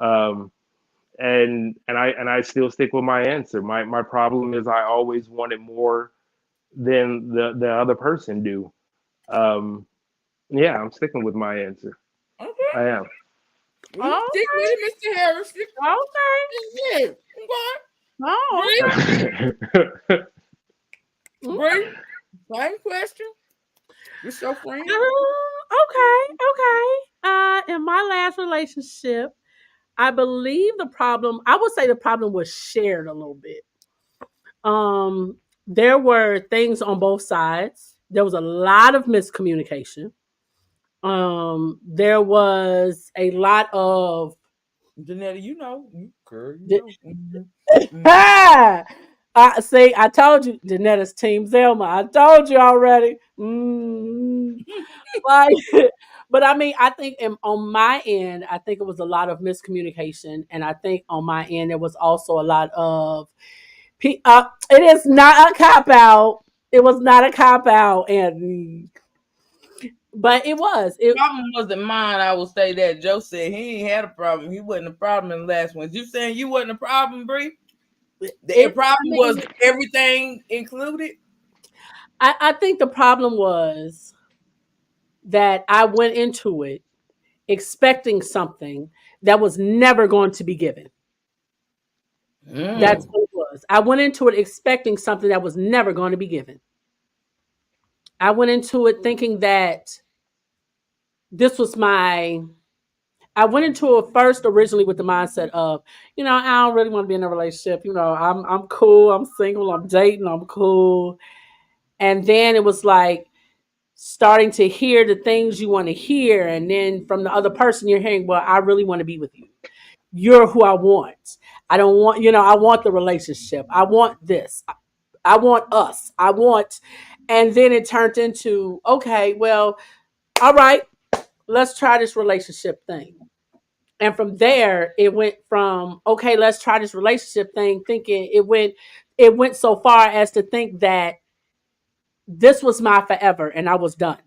Um, and I still stick with my answer. My problem is I always wanted more than the other person do. Um, yeah, I'm sticking with my answer. Okay. I am. You Oh, stick with it, Mr. Harris. Stick okay. with it. Okay. Oh, Bree, okay. Bree, same question. This your friend? Okay. In my last relationship, I believe I would say the problem was shared a little bit. Um, there were things on both sides. There was a lot of miscommunication. There was a lot of Janetta, you know. Girl, you di- know. Mhm. I see. I told you, Janetta's team Zelma. I told you already. Like, but I mean, I think on my end, I think it was a lot of miscommunication, and I think on my end, there was also a lot of. It is not a cop out. It was not a cop out, and but it was. Problem wasn't mine. I will say that. Joe said he ain't had a problem. He wasn't a problem in the last one. You saying you wasn't a problem, Bree? The It. I problem was mean, everything included. I think the problem was that I went into it expecting something that was never going to be given. That's Mm. what it was. I went into it expecting something that was never going to be given. I went into it thinking that this was my. I went into it first originally with the mindset of, I don't really want to be in a relationship. I'm cool. I'm single. I'm dating. I'm cool. And then it was like starting to hear the things you want to hear, and then from the other person you're hearing, well, I really want to be with you. You're who I want. I don't want, I want the relationship. I want this. I want us. I want, and then it turned into, okay, well, all right, let's try this relationship thing. And from there, it went from, okay, let's try this relationship thing, thinking it went so far as to think that this was my forever and I was done.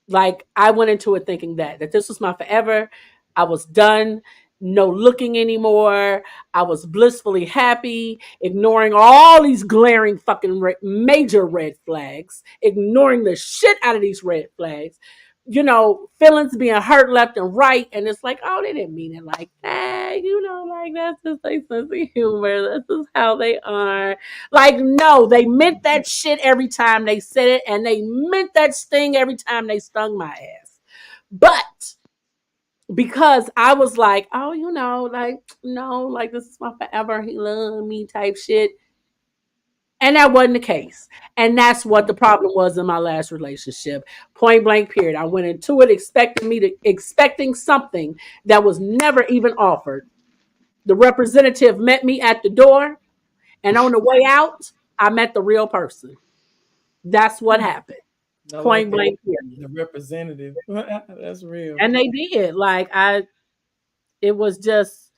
Like I went into it thinking that this was my forever. I was done. No looking anymore. I was blissfully happy, ignoring all these glaring fucking major red flags, ignoring the shit out of these red flags. Feelings being hurt left and right, and it's like, oh, they didn't mean it like that. Like that's just their sense of humor. That's just how they are. Like, no, they meant that shit every time they said it, and they meant that sting every time they stung my ass. But because I was like, oh, like, no, like this is my forever, he love me type shit. And that wasn't the case. And that's what the problem was in my last relationship. Point blank period. I went into it expecting something that was never even offered. The representative met me at the door, and on the way out, I met the real person. That's what happened. I like Point that. blank period. The representative. That's real. And they did. Like it was just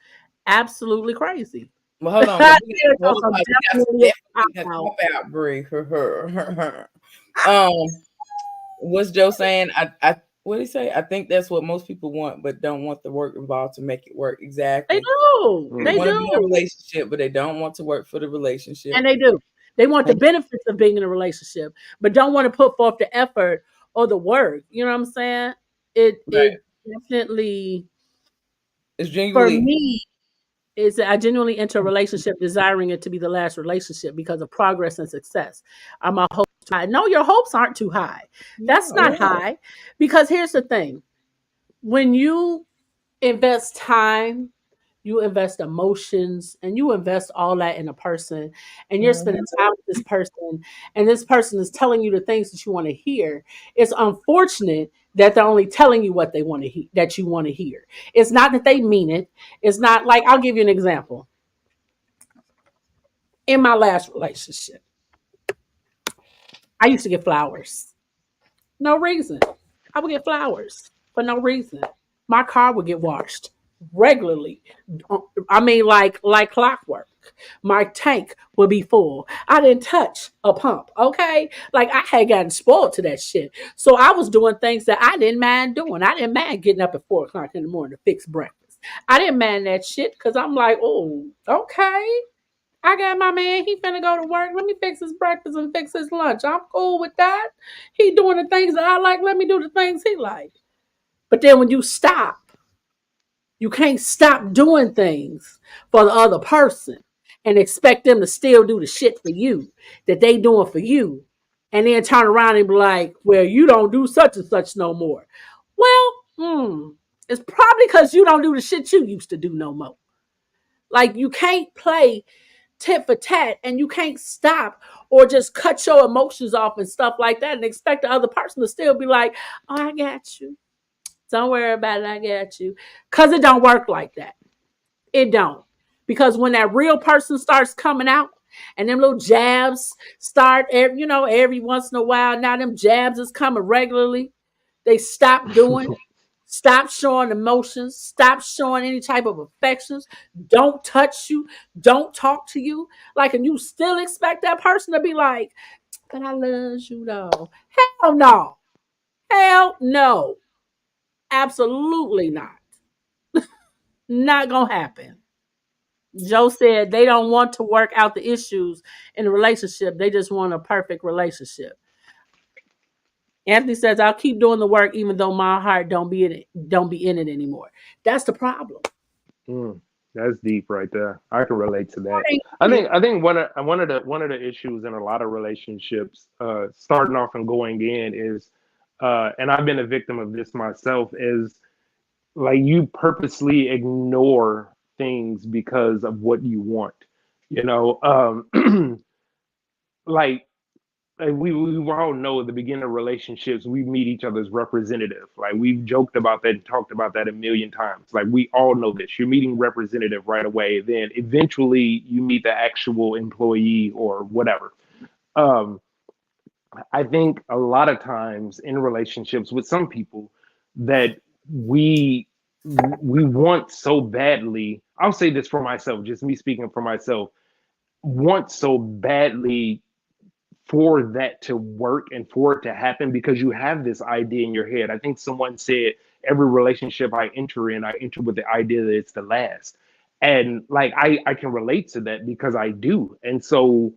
absolutely crazy. Well, hold on, I because did it hold also on, we got some definitely a definitely cop a cop out, Brie. What's Joe saying? What did he say? I think that's what most people want, but don't want the work involved to make it work. They Exactly. do. They They Mm. want to be in a do. relationship, but they don't want to work for the relationship. And they do. They want the benefits of being in a relationship, but don't want to put forth the effort or the work. You know what I'm saying? Right. It definitely It's for genuinely me is that I genuinely enter a relationship desiring it to be the last relationship because of progress and success. I'm a host high. No, your hopes aren't too high. That's not high. Because here's the thing. When you invest time, you invest emotions, and you invest all that in a person, and you're spending time with this person, and this person is telling you the things that you want to hear. It's unfortunate that they're only telling you what they want to hear, that you want to hear. It's not that they mean it. It's not like, I'll give you an example. In my last relationship, I used to get flowers. No reason. I would get flowers for no reason. My car would get washed regularly. I mean, like clockwork. My tank would be full. I didn't touch a pump. Okay, like I had gotten spoiled to that shit. So I was doing things that I didn't mind doing. I didn't mind getting up at 4 o'clock in the morning to fix breakfast. I didn't mind that shit because I'm like, oh, okay. I got my man. He finna go to work. Let me fix his breakfast and fix his lunch. I'm cool with that. He doing the things that I like. Let me do the things he like. But then when you stop, you can't stop doing things for the other person and expect them to still do the shit for you that they doing for you. And then turn around and be like, well, you don't do such and such no more. Well, it's probably because you don't do the shit you used to do no more. Like you can't play tit for tat and you can't stop or just cut your emotions off and stuff like that and expect the other person to still be like, oh, I got you. Don't worry about it. I got you. Because it don't work like that. It don't. Because when that real person starts coming out and them little jabs start, every once in a while, now them jabs is coming regularly. They stop doing. Stop showing emotions. Stop showing any type of affections. Don't touch you. Don't talk to you. Like, and you still expect that person to be like, but I love you though. Hell no. Hell no. Absolutely not. Not gonna happen. Joe said they don't want to work out the issues in a relationship. They just want a perfect relationship. Anthony says, I'll keep doing the work even though my heart don't be in it anymore. That's the problem. That's deep right there. I can relate to that. I think one of the issues in a lot of relationships, starting off and going in is, and I've been a victim of this myself, is like you purposely ignore things because of what you want. You know, like we all know at the beginning of relationships, we meet each other's representative. Like we've joked about that and talked about that a million times. Like we all know this. You're meeting representative right away. Then eventually you meet the actual employee or whatever. Um, I think a lot of times in relationships with some people that we we want so badly. I'll say this for myself, just me speaking for myself, want so badly for that to work and for it to happen because you have this idea in your head. I think someone said every relationship I enter in, I enter with the idea that it's the last. And like I can relate to that because I do. And so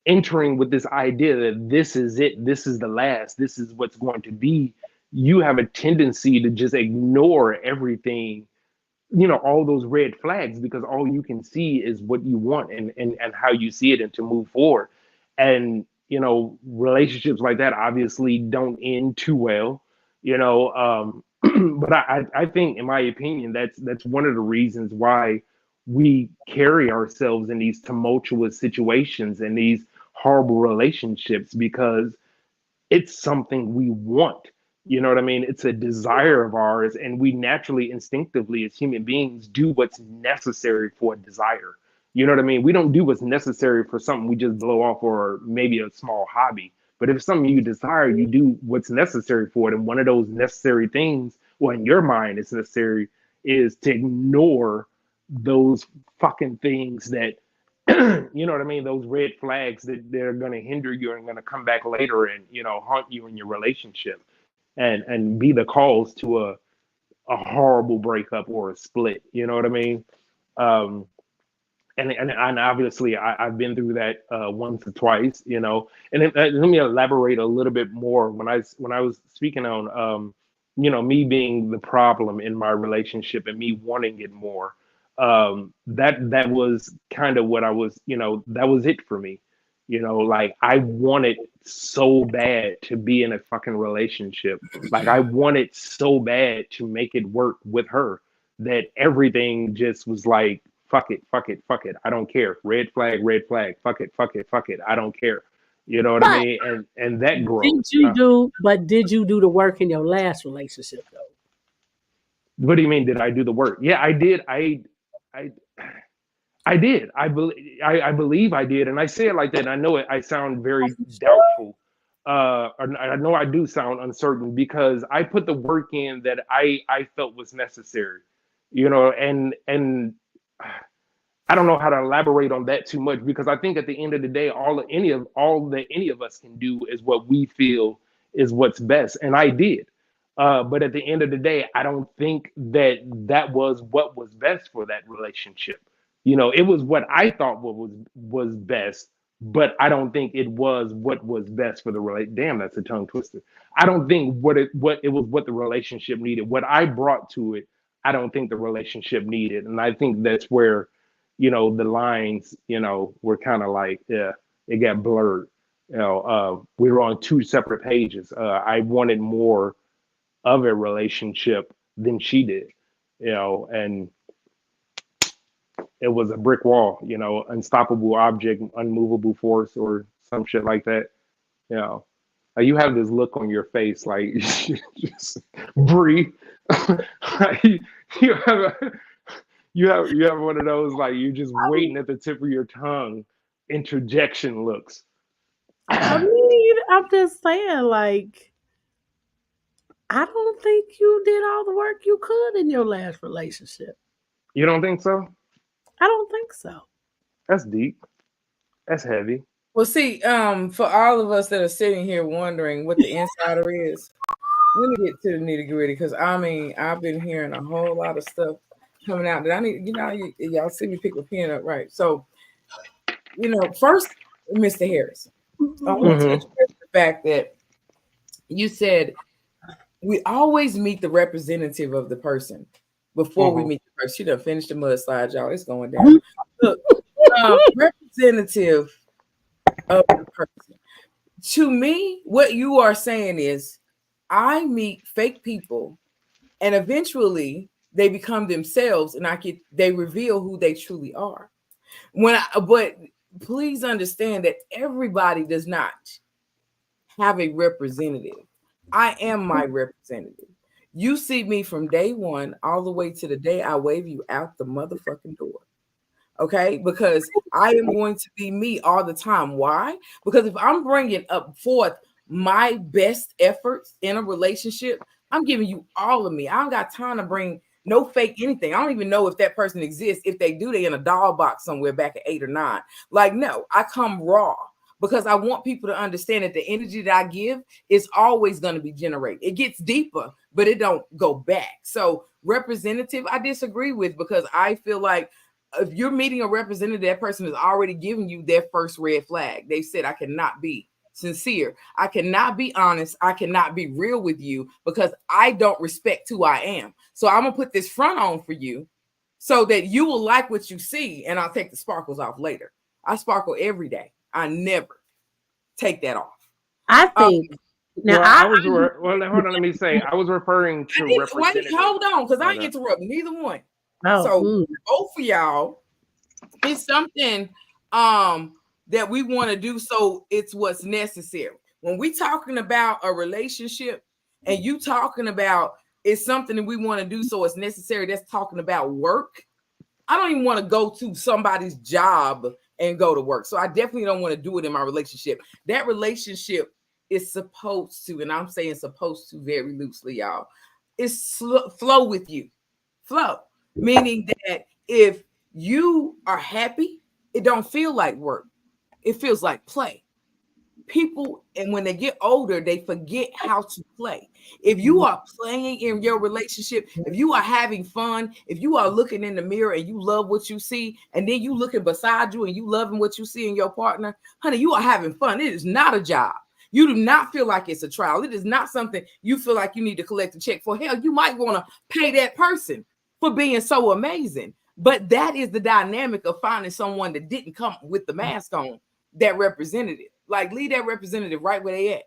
entering with this idea that this is it, this is the last, this is what's going to be, you have a tendency to just ignore everything, all those red flags because all you can see is what you want and how you see it and to move forward. And relationships like that obviously don't end too well, but I think in my opinion that's one of the reasons why we carry ourselves in these tumultuous situations and these horrible relationships because it's something we want. You know what I mean? It's a desire of ours, and we naturally, instinctively, as human beings, do what's necessary for a desire. You know what I mean? We don't do what's necessary for something we just blow off or maybe a small hobby. But if it's something you desire, you do what's necessary for it. And one of those necessary things, well, in your mind, it's necessary, is to ignore those fucking things that you know what I mean? Those red flags that they're going to hinder you and going to come back later and, haunt you in your relationship and be the cause to a horrible breakup or a split. You know what I mean? Um, and obviously I've been through that once or twice, and let me elaborate a little bit more when I was speaking on, me being the problem in my relationship and me wanting it more. That was kind of what I was, that was it for me. You know, like I wanted so bad to be in a fucking relationship. Like I wanted so bad to make it work with her that everything just was like, fuck it, fuck it, fuck it. I don't care. Red flag, fuck it. I don't care. You know what I But mean? And that growth. did you do the work in your last relationship though? What do you mean? Did I do the work? Yeah, I did. I I did. I believe I did, and I say it like that. And I know I sound very doubtful. I know I do sound uncertain because I put the work in that I felt was necessary. You know, and I don't know how to elaborate on that too much because I think at the end of the day, all that any of us can do is what we feel is what's best, and I did. But at the end of the day, I don't think that that was what was best for that relationship. You know, it was what I thought was best, but I don't think it was what was best for the relate. Damn, that's a tongue twister. I don't think what it was what the relationship needed. What I brought to it, I don't think the relationship needed, and I think that's where the lines, were kind of like, yeah, it got blurred. We were on two separate pages. I wanted more of a relationship than she did, and it was a brick wall, unstoppable object, unmovable force, or some shit like that. You know, you have this look on your face, like, just breathe. you, you have a, you have one of those, like, you're just waiting at the tip of your tongue interjection looks. I mean, I'm just saying, like, I don't think you did all the work you could in your last relationship. You don't think so? I don't think so. That's deep. That's heavy. Well, see, for all of us that are sitting here wondering what the insider is, let me get to the nitty gritty because I mean, I've been hearing a whole lot of stuff coming out that I need. Y'all see me pick a pen up, right? So, first, Mr. Harris, I want to touch on the fact that you said we always meet the representative of the person before we meet the person. She done finished the mudslide, y'all. It's going down. Look, representative of the person. To me, what you are saying is I meet fake people and eventually they become themselves and they reveal who they truly are. But please understand that everybody does not have a representative. I am my representative. You see me from day one all the way to the day I wave you out the motherfucking door. Okay, because I am going to be me all the time. Why? Because if I'm bringing up forth my best efforts in a relationship, I'm giving you all of me. I don't got time to bring no fake anything. I don't even know if that person exists. If they do, they in a doll box somewhere back at 8 or 9. Like, no, I come raw because I want people to understand that the energy that I give is always going to be generated. It gets deeper, but it don't go back. So representative, I disagree with because I feel like if you're meeting a representative, that person is already giving you their first red flag. They said, I cannot be sincere. I cannot be honest. I cannot be real with you because I don't respect who I am. So I'm going to put this front on for you so that you will like what you see. And I'll take the sparkles off later. I sparkle every day. I never take that off. I think now hold on, let me say I was referring to representative. Wait, hold on, because I ain't interrupting neither one. So both of y'all, it's something that we want to do, so it's what's necessary. When we talking about a relationship and you talking about it's something that we want to do, so it's necessary, that's talking about work. I don't even want to go to somebody's job and go to work. So I definitely don't want to do it in my relationship. That relationship is supposed to, and I'm saying supposed to very loosely, y'all, it's flow with you. Flow. Meaning that if you are happy, it don't feel like work. It feels like play. People, and when they get older, they forget how to play. If you are playing in your relationship, if you are having fun, if you are looking in the mirror and you love what you see, and then you looking beside you and you loving what you see in your partner, honey, you are having fun. It is not a job. You do not feel like it's a trial. It is not something you feel like you need to collect a check for. Hell, you might want to pay that person for being so amazing. But that is the dynamic of finding someone that didn't come with the mask on. that representative. Like, leave that representative right where they at.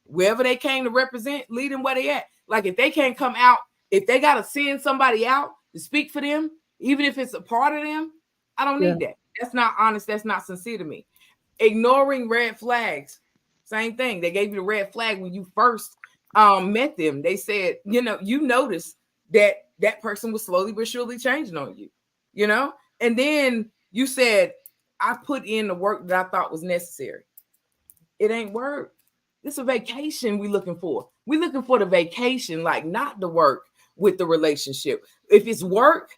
Wherever they came to represent, lead them where they at. Like, if they can't come out, if they got to send somebody out to speak for them, even if it's a part of them, I don't Yeah. need that. That's not honest. That's not sincere to me. Ignoring red flags, same thing. They gave you the red flag when you first met them. They said, you noticed that that person was slowly but surely changing on you, and then you said, I put in the work that I thought was necessary. It ain't work. It's a vacation we looking for. We looking for the vacation, like, not the work with the relationship. If it's work,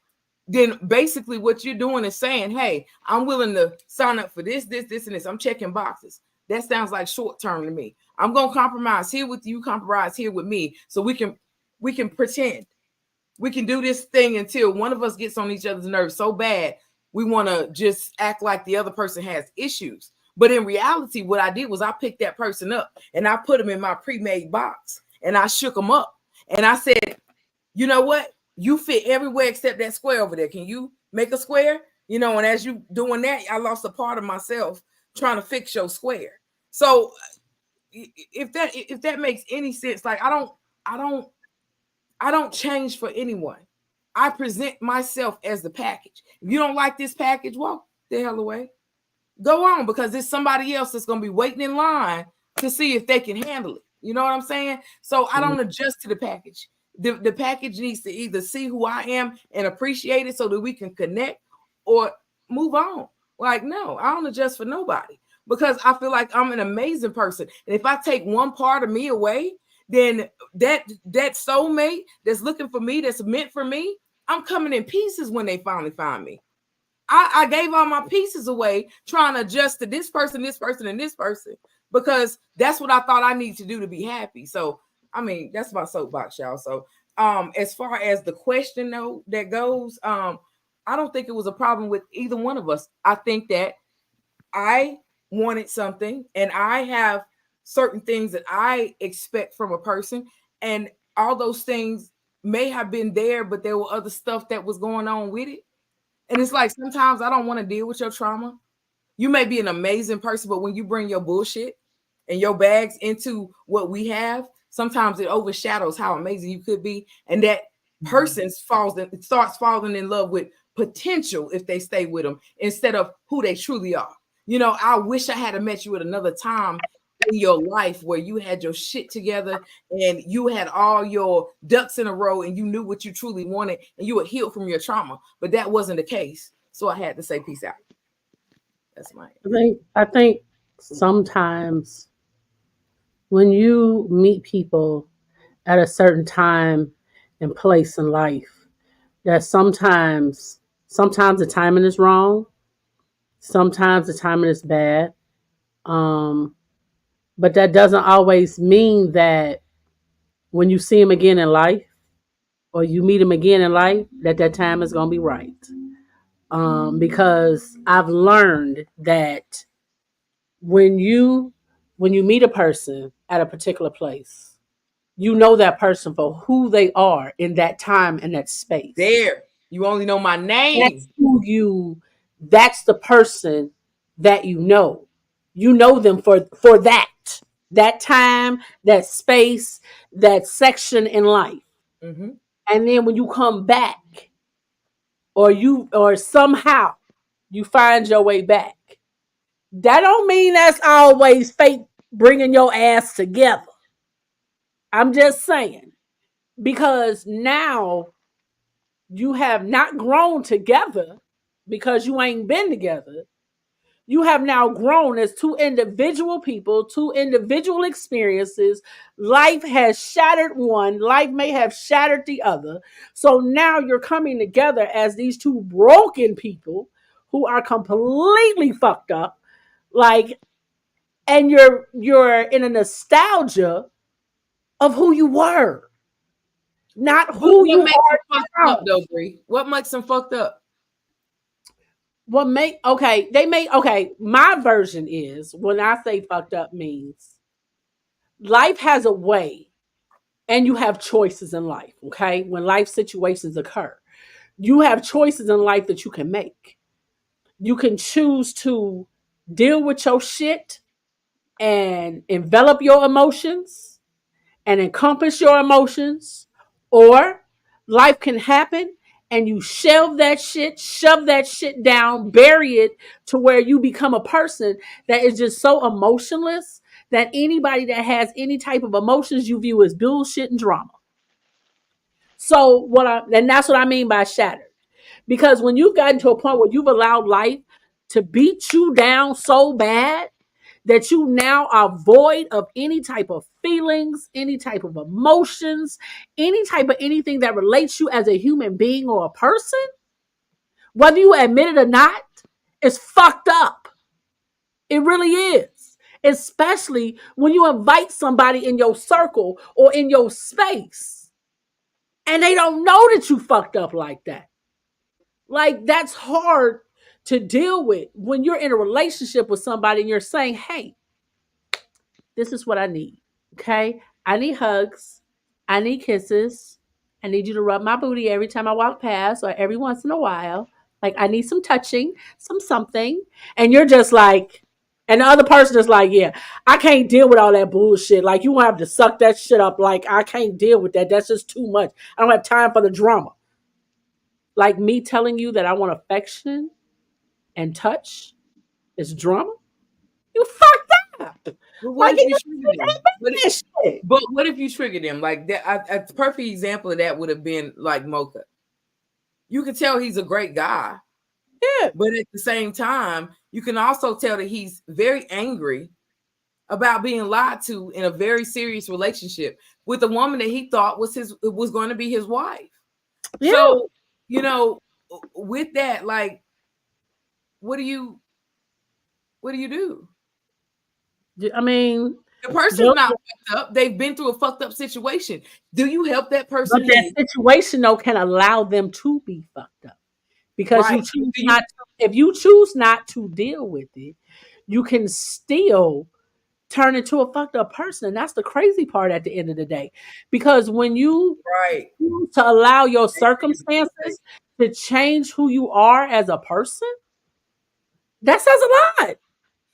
then basically what you're doing is saying, hey, I'm willing to sign up for this, and this. I'm checking boxes. That sounds like short term to me. I'm gonna compromise here with you, compromise here with me, so we can pretend. We can do this thing until one of us gets on each other's nerves so bad we want to just act like the other person has issues. But in reality, what I did was I picked that person up and I put them in my pre-made box and I shook them up. And I said, you know what? You fit everywhere except that square over there. Can you make a square? And as you doing that, I lost a part of myself trying to fix your square. So if that makes any sense, like, I don't change for anyone. I present myself as the package. If you don't like this package, walk the hell away. Go on, because there's somebody else that's going to be waiting in line to see if they can handle it. You know what I'm saying? So I don't adjust to the package. The package needs to either see who I am and appreciate it so that we can connect, or move on. Like, no, I don't adjust for nobody, because I feel like I'm an amazing person. And if I take one part of me away, then that soulmate that's looking for me, that's meant for me, I'm coming in pieces when they finally find me. I gave all my pieces away trying to adjust to this person, and this person, because that's what I thought I need to do to be happy. So, I mean, that's my soapbox, y'all. So, as far as the question though that goes, I don't think it was a problem with either one of us. I think that I wanted something, and I have certain things that I expect from a person, and all those things may have been there, but there were other stuff that was going on with it. And it's like, sometimes I don't want to deal with your trauma. You may be an amazing person, but when you bring your bullshit and your bags into what we have, sometimes it overshadows how amazing you could be. And that person starts falling in love with potential if they stay with them instead of who they truly are. I wish I had met you at another time in your life where you had your shit together and you had all your ducks in a row and you knew what you truly wanted and you were healed from your trauma, but that wasn't the case. So I had to say peace out. That's my I think sometimes when you meet people at a certain time and place in life, that sometimes the timing is wrong, sometimes the timing is bad. Um, but that doesn't always mean that when you see him again in life, or you meet him again in life, that time is going to be right. Because I've learned that when you meet a person at a particular place, you know that person for who they are in that time and that space. There, you only know my name. That's the person that you know. You know them for that time, that space, that section in life. Mm-hmm. And then when you come back, or somehow you find your way back, that don't mean that's always fate bringing your ass together. I'm just saying, because now you have not grown together because you ain't been together. You have now grown as two individual people, two individual experiences. Life has shattered one, life may have shattered the other. So now you're coming together as these two broken people who are completely fucked up. Like, and you're in a nostalgia of who you were, not who What you makes are them fucked now. up though, Bree? What makes them fucked up? My version is, when I say fucked up, means life has a way, and you have choices in life. Okay, when life situations occur, you have choices in life that you can make. You can choose to deal with your shit and envelop your emotions and encompass your emotions, or life can happen and you shelve that shit, shove that shit down, bury it to where you become a person that is just so emotionless that anybody that has any type of emotions you view as bullshit and drama. So and that's what I mean by shattered. Because when you've gotten to a point where you've allowed life to beat you down so bad that you now are void of any type of feelings, any type of emotions, any type of anything that relates you as a human being or a person, whether you admit it or not, is fucked up. It really is. Especially when you invite somebody in your circle or in your space and they don't know that you fucked up like that. Like, that's hard to deal with when you're in a relationship with somebody and you're saying, hey, this is what I need. Okay. I need hugs. I need kisses. I need you to rub my booty every time I walk past or every once in a while. Like, I need some touching, some something. And you're just like, and the other person is like, yeah, I can't deal with all that bullshit. Like, you want to have to suck that shit up. Like, I can't deal with that. That's just too much. I don't have time for the drama. Like, me telling you that I want affection and touch is drama? You fucked up. But what Like, if you you triggered him? this shit. But what if you triggered him? Like that, a perfect example of that would have been like Mocha. You could tell he's a great guy, Yeah. but at the same time, you can also tell that he's very angry about being lied to in a very serious relationship with a woman that he thought was going to be his wife. Yeah. So, with that, like, what do you do? I mean, The person's not fucked up. They've been through a fucked up situation. Do you help that person but that heal? situation though can allow them to be fucked up because Right. if you choose not to deal with it, you can still turn into a fucked up person. And that's the crazy part at the end of the day. Because when you Right. choose to allow your circumstances to change who you are as a person, that says a lot.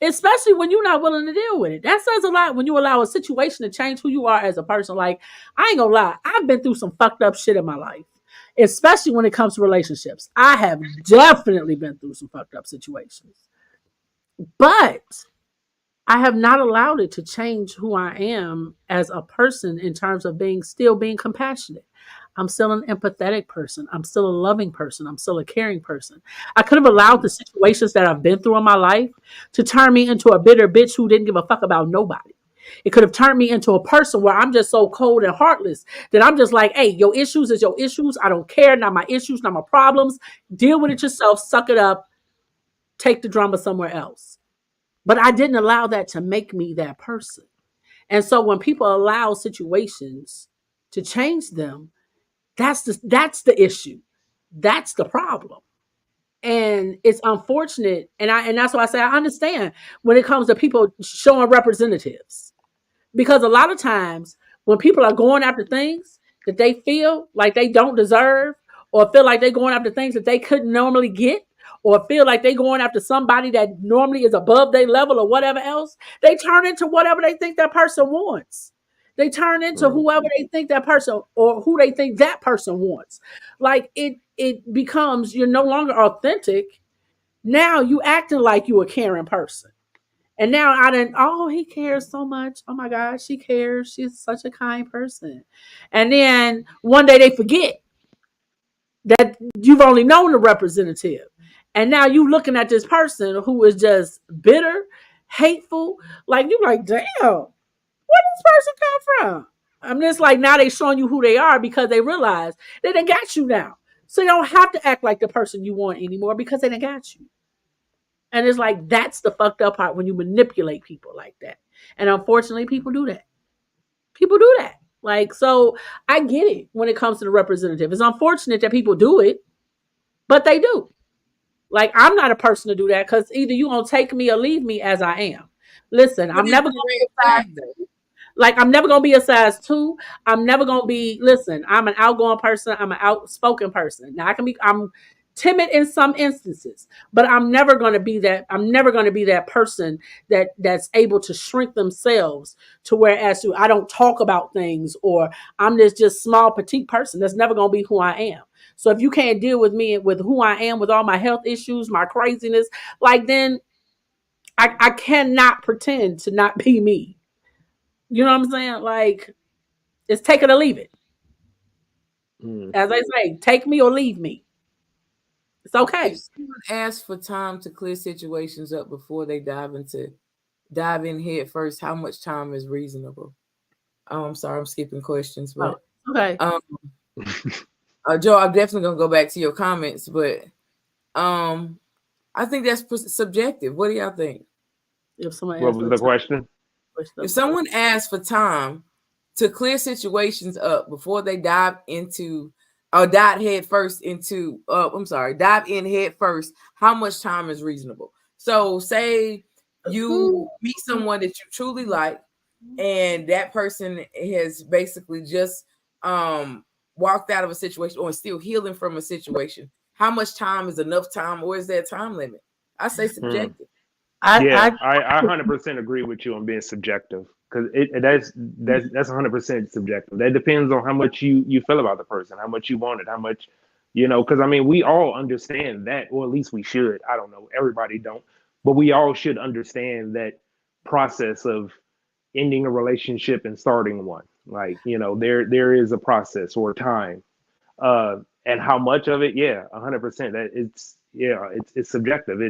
Especially when you're not willing to deal with it. That says a lot when you allow a situation to change who you are as a person. Like, I ain't gonna lie, I've been through some fucked up shit in my life, especially when it comes to relationships. I have definitely been through some fucked up situations. But I have not allowed it to change who I am as a person in terms of still being compassionate. I'm still an empathetic person. I'm still a loving person. I'm still a caring person. I could have allowed the situations that I've been through in my life to turn me into a bitter bitch who didn't give a fuck about nobody. It could have turned me into a person where I'm just so cold and heartless that I'm just like, hey, your issues is your issues. I don't care. Not my issues, not my problems. Deal with it yourself. Suck it up. Take the drama somewhere else. But I didn't allow that to make me that person. And so when people allow situations to change them, that's the issue. That's the problem. And it's unfortunate. And that's why I say I understand when it comes to people showing representatives. Because a lot of times when people are going after things that they feel like they don't deserve, or feel like they're going after things that they couldn't normally get, or feel like they're going after somebody that normally is above their level or whatever else, they turn into whatever they think that person wants. They turn into whoever they think that person or who they think that person wants. Like it becomes you're no longer authentic. Now you acting like you a caring person. And now I didn't, oh, he cares so much. Oh my God, she cares. She's such a kind person. And then one day they forget that you've only known the representative. And now you looking at this person who is just bitter, hateful. Like, you like, damn, where this person come from? I mean, it's like now they showing you who they are because they realize they done got you now. So you don't have to act like the person you want anymore because they done got you. And it's like, that's the fucked up part when you manipulate people like that. And unfortunately, people do that. People do that. Like, so I get it when it comes to the representative. It's unfortunate that people do it, but they do. Like, I'm not a person to do that because either you gonna take me or leave me as I am. Listen, I'm never gonna be a size, like I'm never gonna be a size 2. I'm never gonna be. Listen, I'm an outgoing person. I'm an outspoken person. Now I can be. I'm timid in some instances, but I'm never going to be that. I'm never going to be that person that's able to shrink themselves to where as to I don't talk about things, or I'm this just small petite person. That's never going to be who I am. So if you can't deal with me with who I am, with all my health issues, my craziness, like then I cannot pretend to not be me. You know what I'm saying? Like it's take it or leave it. Mm. As I say, take me or leave me. It's If okay. someone asks for time to clear situations up before they dive in head first, how much time is reasonable? Oh, I'm sorry, I'm skipping questions, Oh, but okay. um, Joe, I'm definitely gonna go back to your comments, but um, I think that's subjective. What do y'all think? If someone What asks was for the time, question? If someone asks for time to clear situations up before they dive into or dive head first into dive in head first, how much time is reasonable? So say you meet someone that you truly like, and that person has basically just walked out of a situation or is still healing from a situation. How much time is enough time, or is there a time limit? I say Hmm. subjective. I Yeah, I 100% agree with you on being subjective because that's 100% subjective. That depends on how much you feel about the person, how much you want it, how much because I mean we all understand that, or at least we should. I don't know, everybody don't, but we all should understand that process of ending a relationship and starting one. Like there is a process or time, and how much of it, yeah, 100%. That it's subjective.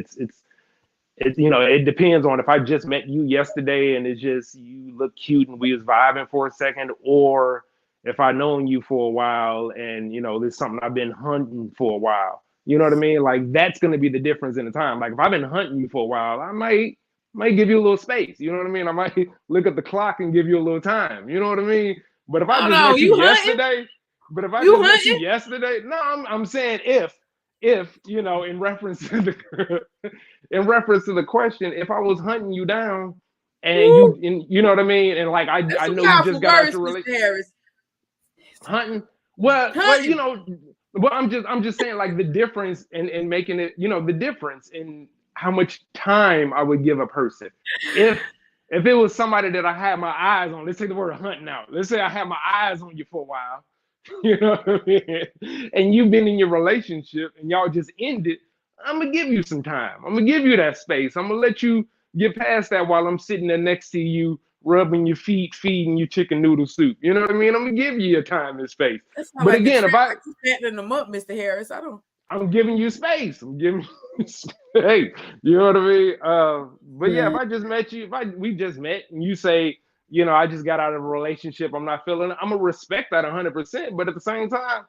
It depends on if I just met you yesterday and it's just you look cute and we was vibing for a second, or if I known you for a while and there's something I've been hunting for a while. You know what I mean? Like that's gonna be the difference in the time. Like if I've been hunting you for a while, I might give you a little space. You know what I mean? I might look at the clock and give you a little time. You know what I mean? But if I Oh just no, met you you hunting? yesterday, but if I You just met you hunting? yesterday, no, I'm saying if in reference to the in reference to the question, if I was hunting you down and Woo, you know what I mean, and like I that's I some know you just powerful got out words, your Mr. Harris. hunting. Well, Hunting. well, I'm just saying like the difference in making it, the difference in how much time I would give a person. If if it was somebody that I had my eyes on, let's take the word hunting out. Let's say I had my eyes on you for a while, you know what I mean? And you've been in your relationship and y'all just ended, I'm gonna give you some time. I'm gonna give you that space. I'm gonna let you get past that while I'm sitting there next to you, rubbing your feet, feeding you chicken noodle soup. You know what I mean? I'm gonna give you your time and space. That sounds But like the again, trap. if I I keep setting them up, Mr. Harris. I don't. I'm giving you space. I'm giving you space. You know what I mean? But yeah, if I just met you, if we just met and you say, I just got out of a relationship, I'm not feeling it, I'm gonna respect that 100%. But at the same time,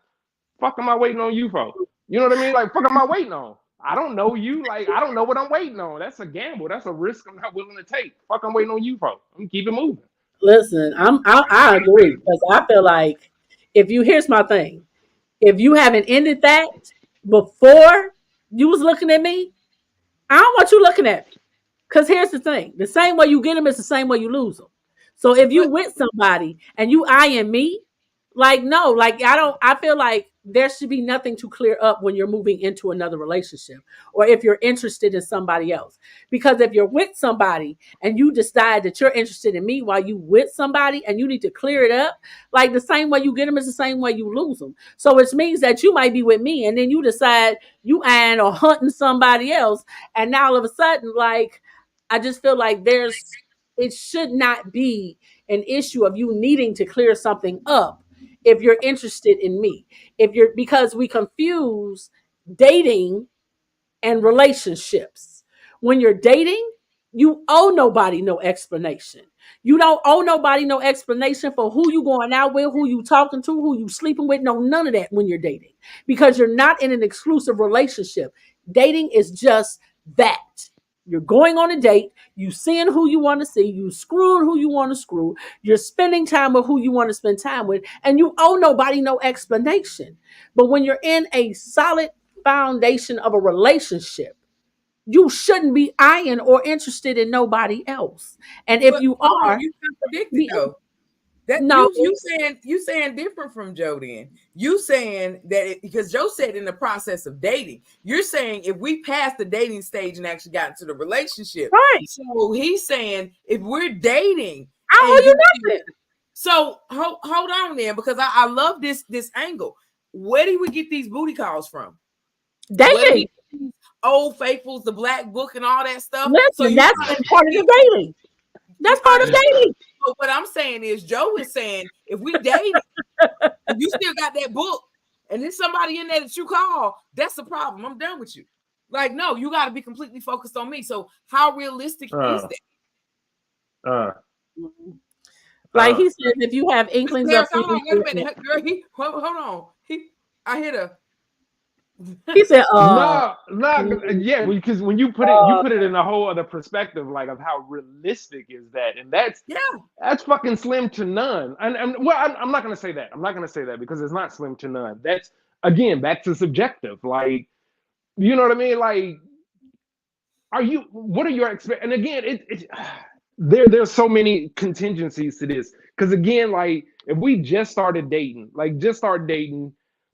fuck am I waiting on you for? You know what I mean? Like, fuck am I waiting on? I don't know you. Like, I don't know what I'm waiting on. That's a gamble. That's a risk I'm not willing to take. Fuck, I'm waiting on you for. I'm gonna keep it moving. listen. I agree because I feel like if you here's my thing. If you haven't ended that before you was looking at me, I don't want you looking at me. Because here's the thing: the same way you get them is the same way you lose them. So if you But with somebody and you eyeing me, like no, like I don't. I feel like there should be nothing to clear up when you're moving into another relationship, or if you're interested in somebody else. Because if you're with somebody and you decide that you're interested in me while you with somebody and you need to clear it up, like the same way you get them is the same way you lose them. So which means that you might be with me and then you decide you eyeing or hunting somebody else, and now all of a sudden, like I just feel like it should not be an issue of you needing to clear something up if you're interested in me. If you're because we confuse dating and relationships. When you're dating, you owe nobody no explanation. You don't owe nobody no explanation for who you going out with, who you talking to, who you sleeping with. No, none of that when you're dating because you're not in an exclusive relationship. Dating is just that. You're going on a date, you seeing who you want to see, you screwing who you want to screw, you're spending time with who you want to spend time with, and you owe nobody no explanation. But when you're in a solid foundation of a relationship, you shouldn't be eyeing or interested in nobody else. And if but you hold on, are, you contradicted be though. That No, you saying different from Joe. Then you saying that because Joe said in the process of dating, you're saying if we passed the dating stage and actually got into the relationship. right. So he's saying if we're dating I owe and you you nothing. so hold on then because I love this angle. Where do we get these booty calls from? Where do we Dating. get these old faithfuls, the black book, and all that stuff? So Listen, you that's trying to part of the dating. That's part of dating. but what I'm saying is, Joe is saying if we dating, if you still got that book, and there's somebody in there that you call, that's the problem. I'm done with you. Like, no, you got to be completely focused on me. So, how realistic is that? Like he says, if you have inklings of Paris, hold on, wait a minute, girl. Hold on. I hit a. he said, No, yeah, because when you put it in a whole other perspective, like of how realistic is that, and that's fucking slim to none. And well, I'm not gonna say that. I'm not gonna say that because it's not slim to none. That's again back to subjective. Like, you know what I mean? Like, what are your expect? And again, there's so many contingencies to this because again, like if we just started dating,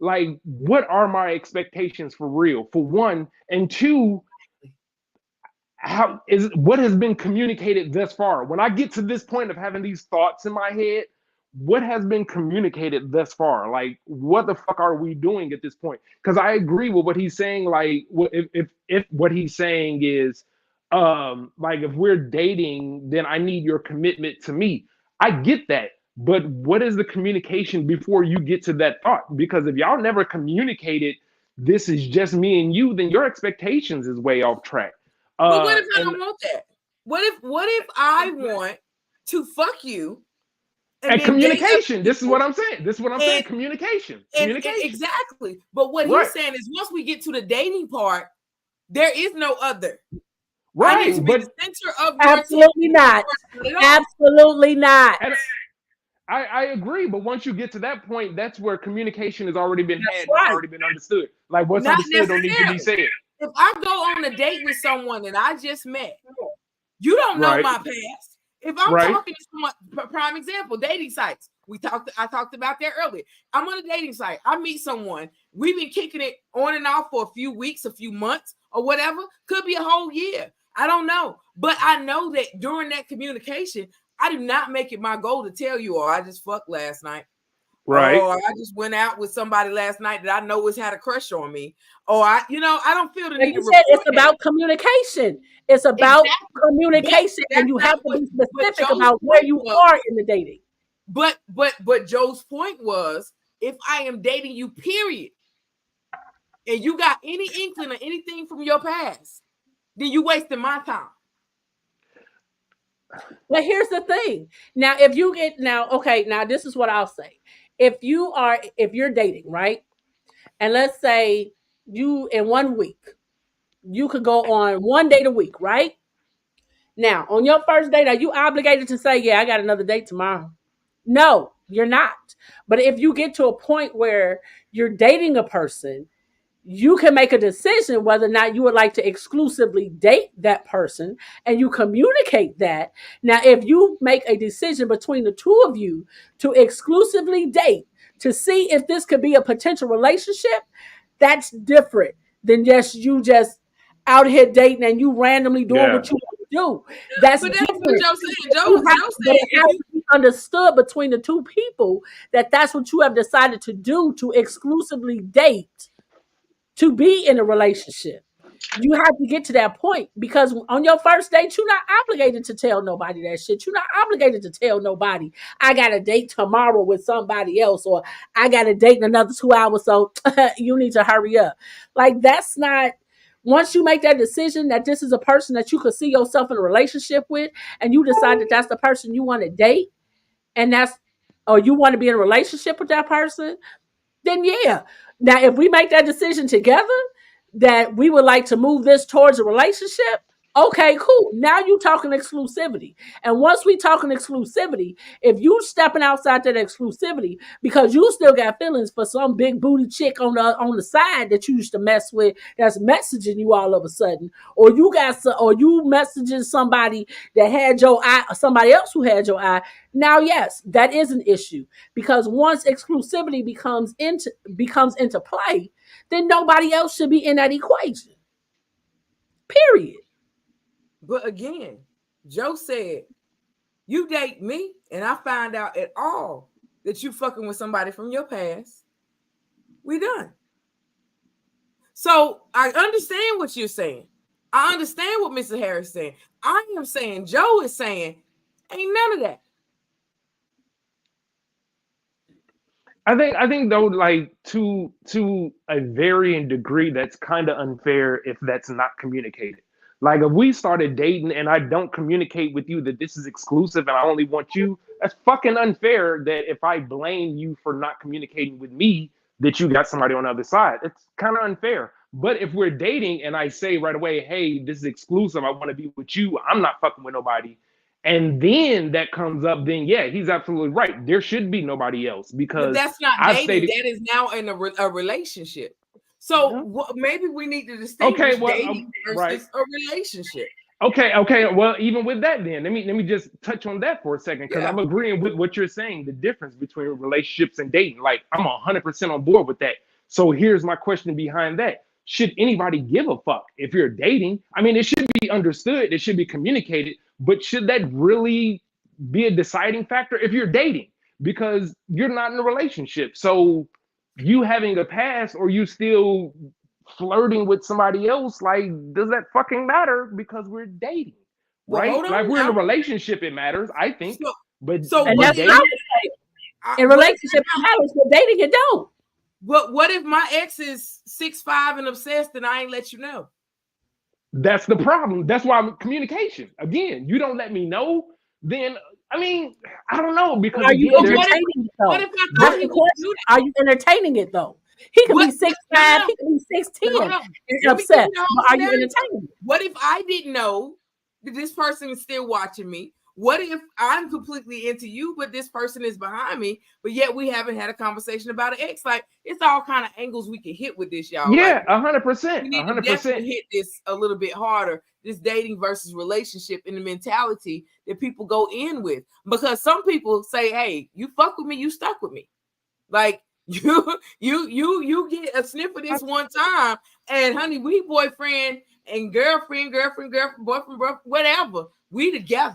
like what are my expectations for real? For one, and two, what has been communicated thus far? When I get to this point of having these thoughts in my head, what has been communicated thus far? Like, what the fuck are we doing at this point? Because I agree with what he's saying. Like, if what he's saying is, like if we're dating, then I need your commitment to me. I get that, but what is the communication before you get to that thought? Because if y'all never communicated, this is just me and you, then your expectations is way off track. But what if I don't want that? What if I want to fuck you? And communication. This is what I'm saying. Communication. Exactly. But what he's saying is once we get to the dating part, there is no other. Right. I need to be the center of absolutely not. Absolutely not. And I agree, but once you get to that point, that's where communication has already been had, already been understood. Like what's understood don't need to be said. If I go on a date with someone that I just met, you don't know my past. If I'm talking to someone, prime example, dating sites. I talked about that earlier. I'm on a dating site. I meet someone. We've been kicking it on and off for a few weeks, a few months, or whatever. Could be a whole year. I don't know. But I know that during that communication, I do not make it my goal to tell you, I just fucked last night. Right. Or I just went out with somebody last night that I know has had a crush on me. Or I don't feel the need to report it's about communication. It's about communication, and you have to be specific about where you are in the dating. But Joe's point was, if I am dating you, period, and you got any inkling or anything from your past, then you wasting my time. But here's the thing. Now, if you get now this is what I'll say. If you're dating, right? And let's say you in 1 week, you could go on 1 date a week, right? Now, on your first date, are you obligated to say, yeah, I got another date tomorrow? No, you're not. But if you get to a point where you're dating a person, you can make a decision whether or not you would like to exclusively date that person, and you communicate that. Now, if you make a decision between the two of you to exclusively date to see if this could be a potential relationship, that's different than you just out here dating and you randomly doing what you want to do. That's different. What Joe said. Joe said it has to be understood between the two people that that's what you have decided to do, to exclusively date, to be in a relationship. You have to get to that point, because on your first date, you're not obligated to tell nobody that shit. You're not obligated to tell nobody, I got a date tomorrow with somebody else, or I got a date in another 2 hours, so you need to hurry up. Like, that's not, once you make that decision that this is a person that you could see yourself in a relationship with, and you decide that that's the person you want to date, and or you want to be in a relationship with that person, then yeah. Now, if we make that decision together that we would like to move this towards a relationship, Okay, cool. Now you talking exclusivity. And once we talking exclusivity, if you stepping outside that exclusivity because you still got feelings for some big booty chick on the side that you used to mess with that's messaging you all of a sudden, or or you messaging somebody that had your eye, or somebody else who had your eye. Now, yes, that is an issue because once exclusivity becomes into play, then nobody else should be in that equation. Period. But again, Joe said, you date me and I find out at all that you fucking with somebody from your past, we done. So I understand what you're saying. I understand what Mr. Harris is saying. I am saying, Joe is saying, ain't none of that. I think though, like to a varying degree, that's kind of unfair if that's not communicated. Like if we started dating and I don't communicate with you that this is exclusive and I only want you, that's fucking unfair. That if I blame you for not communicating with me, that you got somebody on the other side, it's kind of unfair. But if we're dating and I say right away, hey, this is exclusive, I want to be with you, I'm not fucking with nobody, and then that comes up, then yeah, he's absolutely right. There should be nobody else But because that's not I've dating. stated. That is now in a relationship. So maybe we need to distinguish Okay, well, dating versus right. a relationship. Okay. Well, even with that, then let me just touch on that for a second because Yeah. I'm agreeing with what you're saying. The difference between relationships and dating, like I'm 100% on board with that. So here's my question behind that: should anybody give a fuck if you're dating? I mean, it should be understood, it should be communicated, but should that really be a deciding factor if you're dating? Because you're not in a relationship, so you having a past or you still flirting with somebody else, like, does that fucking matter because we're dating, Well, right? hold Like on we're in a now. relationship, it matters, I think. So, But so And we're what that's if what I dating. would say. In what if relationship, it matters, but dating, it don't. what if my ex is 6'5" and obsessed and I ain't let you know? That's the problem. That's why communication. Again, you don't let me know, then I mean, I don't know because Are you again, But there's entertaining it what though? if I That's thought but he the wouldn't question. do Are that? you entertaining it though? He could be What? No, 6'5", no. he could be 6'10", Hold on. and Let me give upset. you the But whole are you scenario. entertaining it? What if I didn't know that this person is still watching me? What if I'm completely into you, but this person is behind me, but yet we haven't had a conversation about an ex? Like, it's all kind of angles we can hit with this, y'all. Like, yeah, 100%, we need to 100%. definitely hit this a little bit harder. This dating versus relationship and the mentality that people go in with, because some people say, "Hey, you fuck with me, you stuck with me." Like you get a sniff of this one time, and honey, we boyfriend and girlfriend, boyfriend, whatever. We together,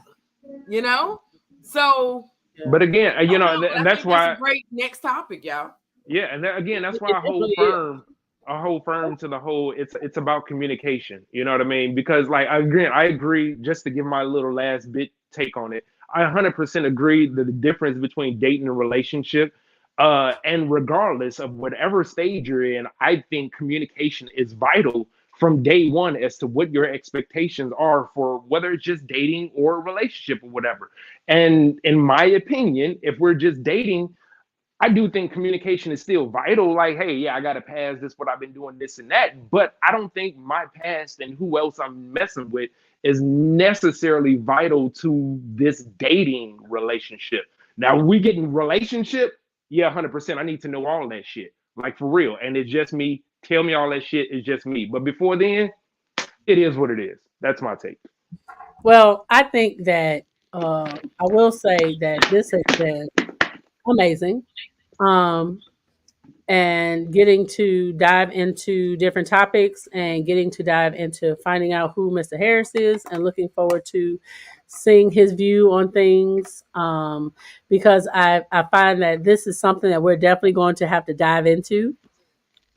you know. So But again, I don't know, but and I that's think that's a why. great next topic, y'all. Yeah, and again, that's why It really is. I hold firm to the whole. It's about communication. You know what I mean? Because like I agree. Just to give my little last bit take on it, I 100% agree that the difference between dating and relationship, and regardless of whatever stage you're in, I think communication is vital from day one as to what your expectations are for whether it's just dating or a relationship or whatever. And in my opinion, if we're just dating, I do think communication is still vital. Like, hey, yeah, I got to pass this, what I've been doing, this and that. But I don't think my past and who else I'm messing with is necessarily vital to this dating relationship. Now, we get in relationship, yeah, 100%. I need to know all that shit, like for real. And it's just me. Tell me all that shit. It's just me. But before then, it is what it is. That's my take. Well, I think that I will say that this has been amazing. Um, and getting to dive into different topics and getting to dive into finding out who Mr. Harris is and looking forward to seeing his view on things, because I find that this is something that we're definitely going to have to dive into.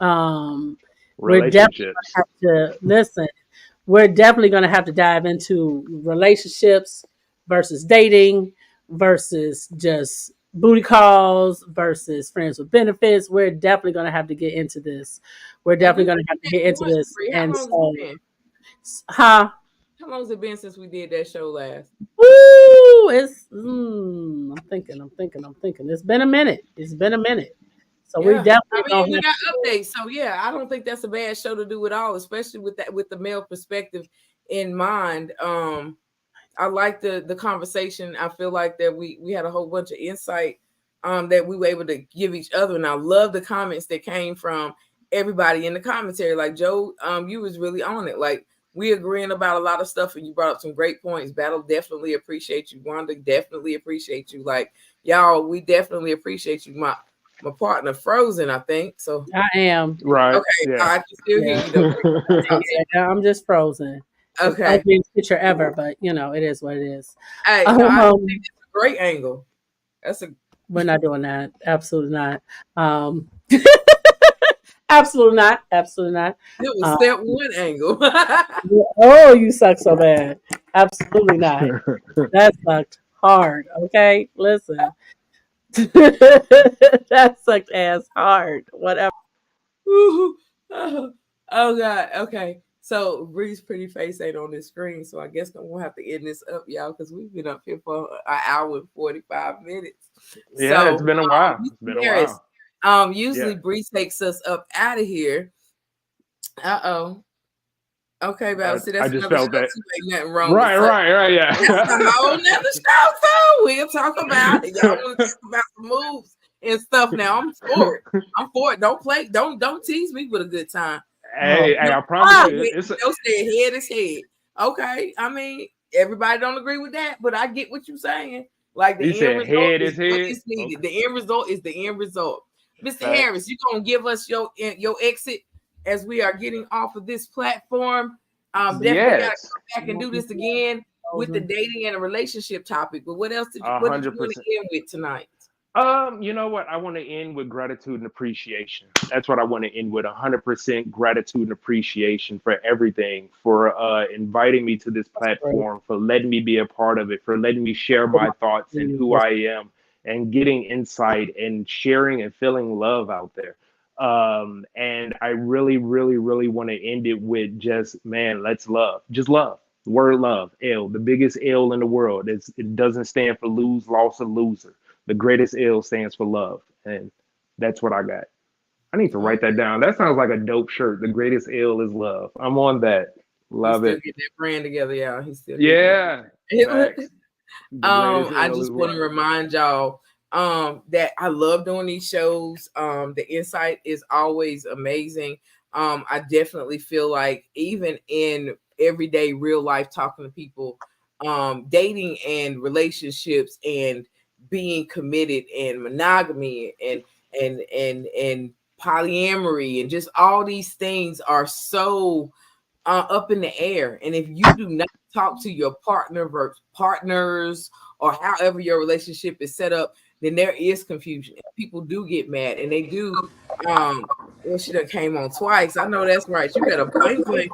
We're definitely going to Relationships. have to listen. We're definitely going to have to dive into relationships versus dating versus just booty calls versus friends with benefits. We're definitely going to have to get into this. We're And definitely we going to did have to that get into once, this. Bree. How And long has it so, been? huh? How long has it been since we did that show last? Woo! I'm thinking. It's been a minute. It's been a minute. So we Yeah, definitely I gonna mean, we have got to. updates, so yeah, I don't think that's a bad show to do at all, especially with that, with the male perspective in mind. I like the conversation. I feel like that we had a whole bunch of insight that we were able to give each other, and I love the comments that came from everybody in the commentary. Like Joe, you was really on it. Like we agreeing about a lot of stuff, and you brought up some great points. Battle, definitely appreciate you. Wanda, definitely appreciate you. Like y'all, we definitely appreciate you. My partner Frozen, I think. So I am. Right. okay, Yeah. I can still hear Yeah. you though. Yeah, I'm just frozen. The Okay. ugliest picture ever, but it is what it is. Hey, no, I think Um, it's a great angle. That's a we're not doing that. Absolutely not. Um, absolutely not. Absolutely not. it was Um, step one angle. oh, you suck so bad. Absolutely not. That sucked hard. Okay, listen. That sucked ass hard. Whatever. Woo-hoo. Oh, oh God. Okay. So Bree's pretty face ain't on the screen, so I guess I'm gonna have to end this up, y'all, because we've been up here for an hour and 45 minutes. Yeah, So it's been a while. It's been Mr. a Harris, while. usually Yeah. Bree takes us up out of here. Uh-oh. Okay, Val. See, I that's just another show felt that. too. Ain't nothing wrong with Right, such. right, right. That's a Yeah. whole nother show too. We'll talk about it. Y'all want to talk about the moves and stuff now. I'm for it. I'm for it. Don't play. Don't tease me with a good time. Oh, Hey, I promise Ah, you, it's a, Joe said head is head. Okay. I mean, everybody don't agree with that, but I get what you're saying. Like you the end said result head is is what head. is needed. Okay, The end result is the end result. Mr. Harris, facts. you gonna give us your exit as we are getting off of this platform. Definitely gotta Yes, come back and do this again with the dating and a relationship topic. But what did you want 100%. to end with tonight? You know what? I want to end with gratitude and appreciation. That's what I want to end with. 100% gratitude and appreciation for everything, for inviting me to this great. platform, for letting me be a part of it, for letting me share my thoughts and who I am, and getting insight and sharing and feeling love out there. And I really, really, really want to end it with just, man, let's love. Just love. Word love. L, the biggest L in the world. It doesn't stand for lose, loss, or loser. The greatest ill stands for love, and that's what I got. I need to write that down. That sounds like a dope shirt. The greatest ill is love. I'm on that. He's Love still it. getting that brand together, y'all. He's still getting Yeah. it. Facts. The greatest I ill is just want to love. remind y'all that I love doing these shows. The insight is always amazing. I definitely feel like even in everyday real life talking to people, dating and relationships and being committed and monogamy and polyamory and just all these things are so up in the air. And if you do not talk to your partners or however your relationship is set up, then there is confusion. People do get mad and they do. Well, she done came on twice. I know that's right. You better blink, blink.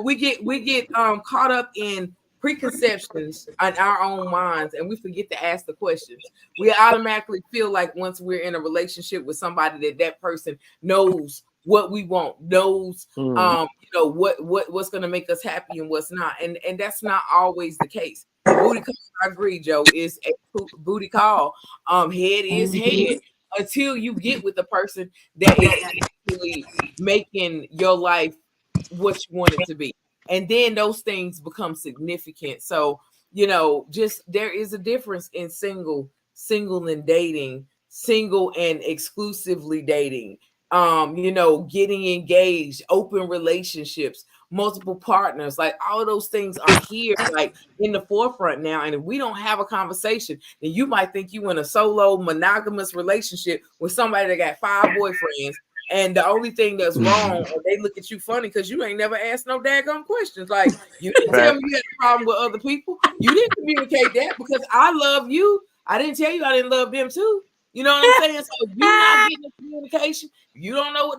We get caught up in preconceptions in our own minds and we forget to ask the questions. We automatically feel like once we're in a relationship with somebody that person knows what we want, knows Mm, what's going to make us happy and what's not, and that's not always the case. A booty call, I agree, Joe, is a booty call. Head is head until you get with the person that is actually making your life what you want it to be. And then those things become significant. So, just there is a difference in single and dating, single and exclusively dating, getting engaged, open relationships, multiple partners, like all of those things are here, like in the forefront now. And if we don't have a conversation, then you might think you in a solo monogamous relationship with somebody that got 5 boyfriends. And the only thing that's wrong, or they look at you funny because you ain't never asked no daggone questions. Like you didn't tell me you had a problem with other people. You didn't communicate that because I love you. I didn't tell you I didn't love them too. You know what I'm saying? So if you're not getting the communication, you don't know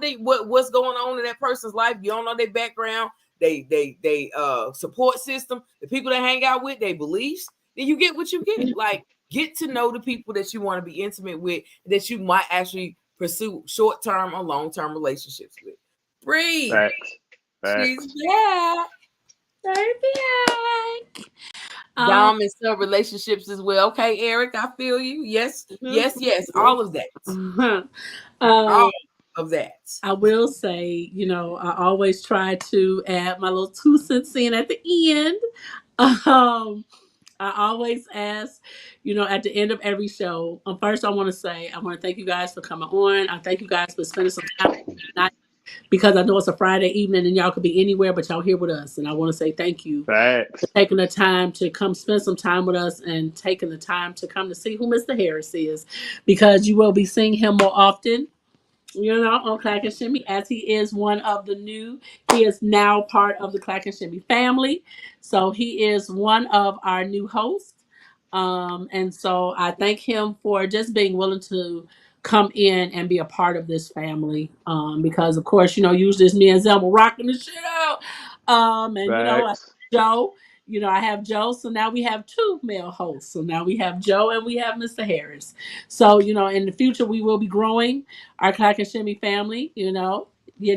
what's going on in that person's life. You don't know their background, they support system, the people that hang out with, their beliefs. Then you get what you get. Like get to know the people that you want to be intimate with, that you might actually pursue short-term or long-term relationships with. Bree, facts. she's Facts. back. Um, Dom and sub relationships as well. Okay, Eric, I feel you. Yes, yes, yes. All of that. um, All. of that. I will say, I always try to add my little 2 cents in at the end. Um, I always ask, at the end of every show. First, I want to thank you guys for coming on. I thank you guys for spending some time tonight because I know it's a Friday evening and y'all could be anywhere, but y'all here with us. And I want to say thank you for Facts. taking the time to come spend some time with us and taking the time to come to see who Mr. Harris is, because you will be seeing him more often, on Clack and Shimmy, as he is one of the new. He is now part of the Clack and Shimmy family. So he is one of our new hosts. And so I thank him for just being willing to come in and be a part of this family. Because of course, usually it's me and Zelma rocking the shit out. And Facts. Joe, I have Joe. So now we have two male hosts. So now we have Joe and we have Mr. Harris. So, in the future we will be growing our Clack and Shimmy family. You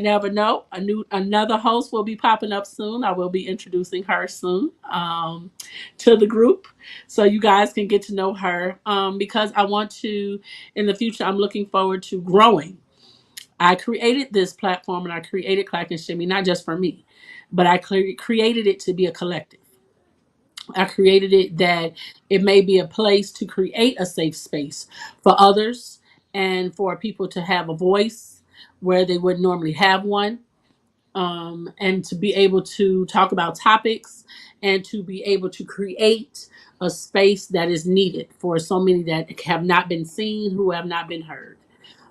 never know. Another host will be popping up soon. I will be introducing her soon to the group, so you guys can get to know her. Because I want to, in the future, I'm looking forward to growing. I created this platform and I created Clack and Shimmy not just for me, but I created it to be a collective. I created it that it may be a place to create a safe space for others and for people to have a voice where they wouldn't normally have one, and to be able to talk about topics and to be able to create a space that is needed for so many that have not been seen, who have not been heard,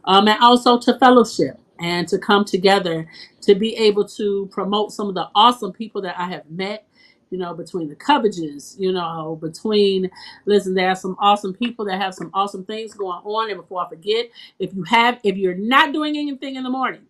and also to fellowship and to come together to be able to promote some of the awesome people that I have met. Between the coverages, listen, there are some awesome people that have some awesome things going on. And before I forget, if you're not doing anything in the morning,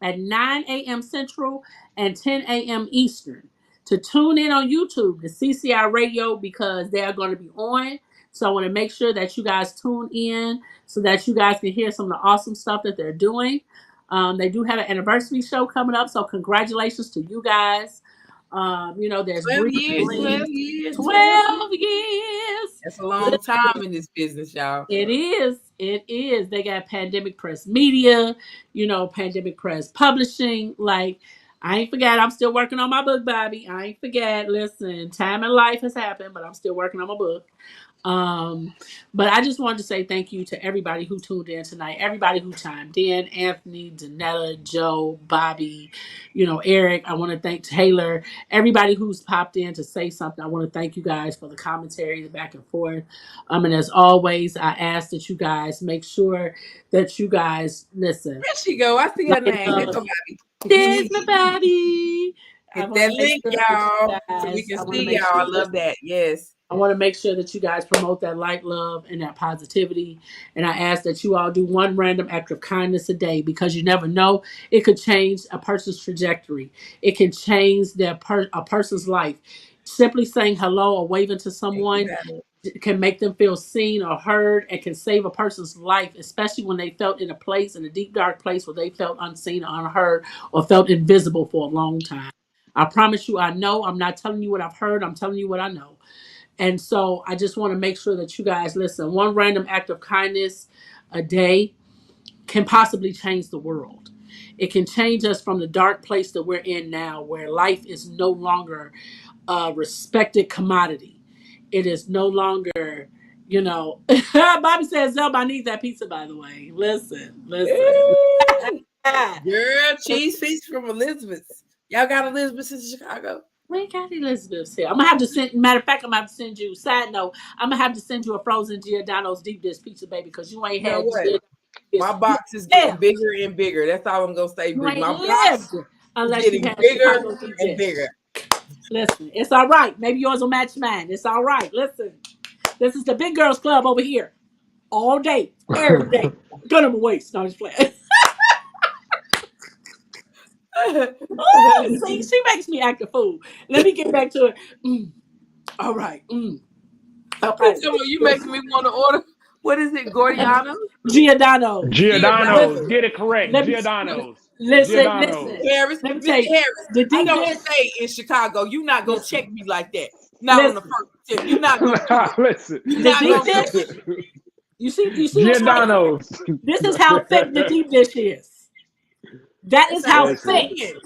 at 9 a.m. Central and 10 a.m. Eastern, to tune in on YouTube to CCI Radio, because they are going to be on. So I want to make sure that you guys tune in so that you guys can hear some of the awesome stuff that they're doing. They do have an anniversary show coming up, so congratulations to you guys. There's 12 Bree years, 12 Green, years, 12 years. 12 years. That's a long time in this business, y'all. It is. It is. They got Pandemic Press Media, Pandemic Press Publishing. Like, I ain't forgot. I'm still working on my book, Bobby. I ain't forget. Listen, time in life has happened, but I'm still working on my book. But I just wanted to say thank you to everybody who tuned in tonight, everybody who chimed in, Anthony, Danetta, Joe, Bobby, Eric. I want to thank Taylor, everybody who's popped in to say something. I want to thank you guys for the commentary, the back and forth. And as always, I ask that you guys make sure that you guys listen. There she go. I see her name. There go Bobby. There's my Bobby. Hit that link, y'all, so we can see y'all. I love that. Yes. I want to make sure that you guys promote that light, love, and that positivity. And I ask that you all do one random act of kindness a day, because you never know. It could change a person's trajectory. It can change a person's life. Simply saying hello or waving to someone can make them feel seen or heard, and can save a person's life, especially when they felt in a deep, dark place where they felt unseen or unheard or felt invisible for a long time. I promise you, I know. I'm not telling you what I've heard. I'm telling you what I know. And so I just want to make sure that you guys listen. One random act of kindness a day can possibly change the world. It can change us from the dark place that we're in now, where life is no longer a respected commodity. It is no longer, Bobby says, Zelba, I need that pizza, by the way. Listen. Girl, cheese feast from Elizabeth's. Y'all got Elizabeth's in Chicago? We ain't got Elizabeth's here. I'm gonna have to send. Matter of fact, I'm gonna have to send you. Side note, I'm gonna have to send you a frozen Giordano's deep dish pizza, baby, because you ain't had. My box is getting bigger and bigger. That's all I'm gonna say. My box unless is getting bigger and bigger. Listen, it's all right. Maybe yours will match mine. It's all right. Listen, this is the big girls club over here, all day, every day. Gun on my waist. No, I'm just playing. Oh, see, she makes me act a fool. Let me get back to it. All right. Okay. You making me want to order. What is it, Gordiano? Giordano's. Get it correct. Giordano's. Listen. Harris, let me tell you, I don't stay in Chicago. You're not going to check me like that. Not on the first tip. You're not going to listen. You see, Giordano's. This is how thick the deep dish is. That That is sounds how like Listen, thick. sin.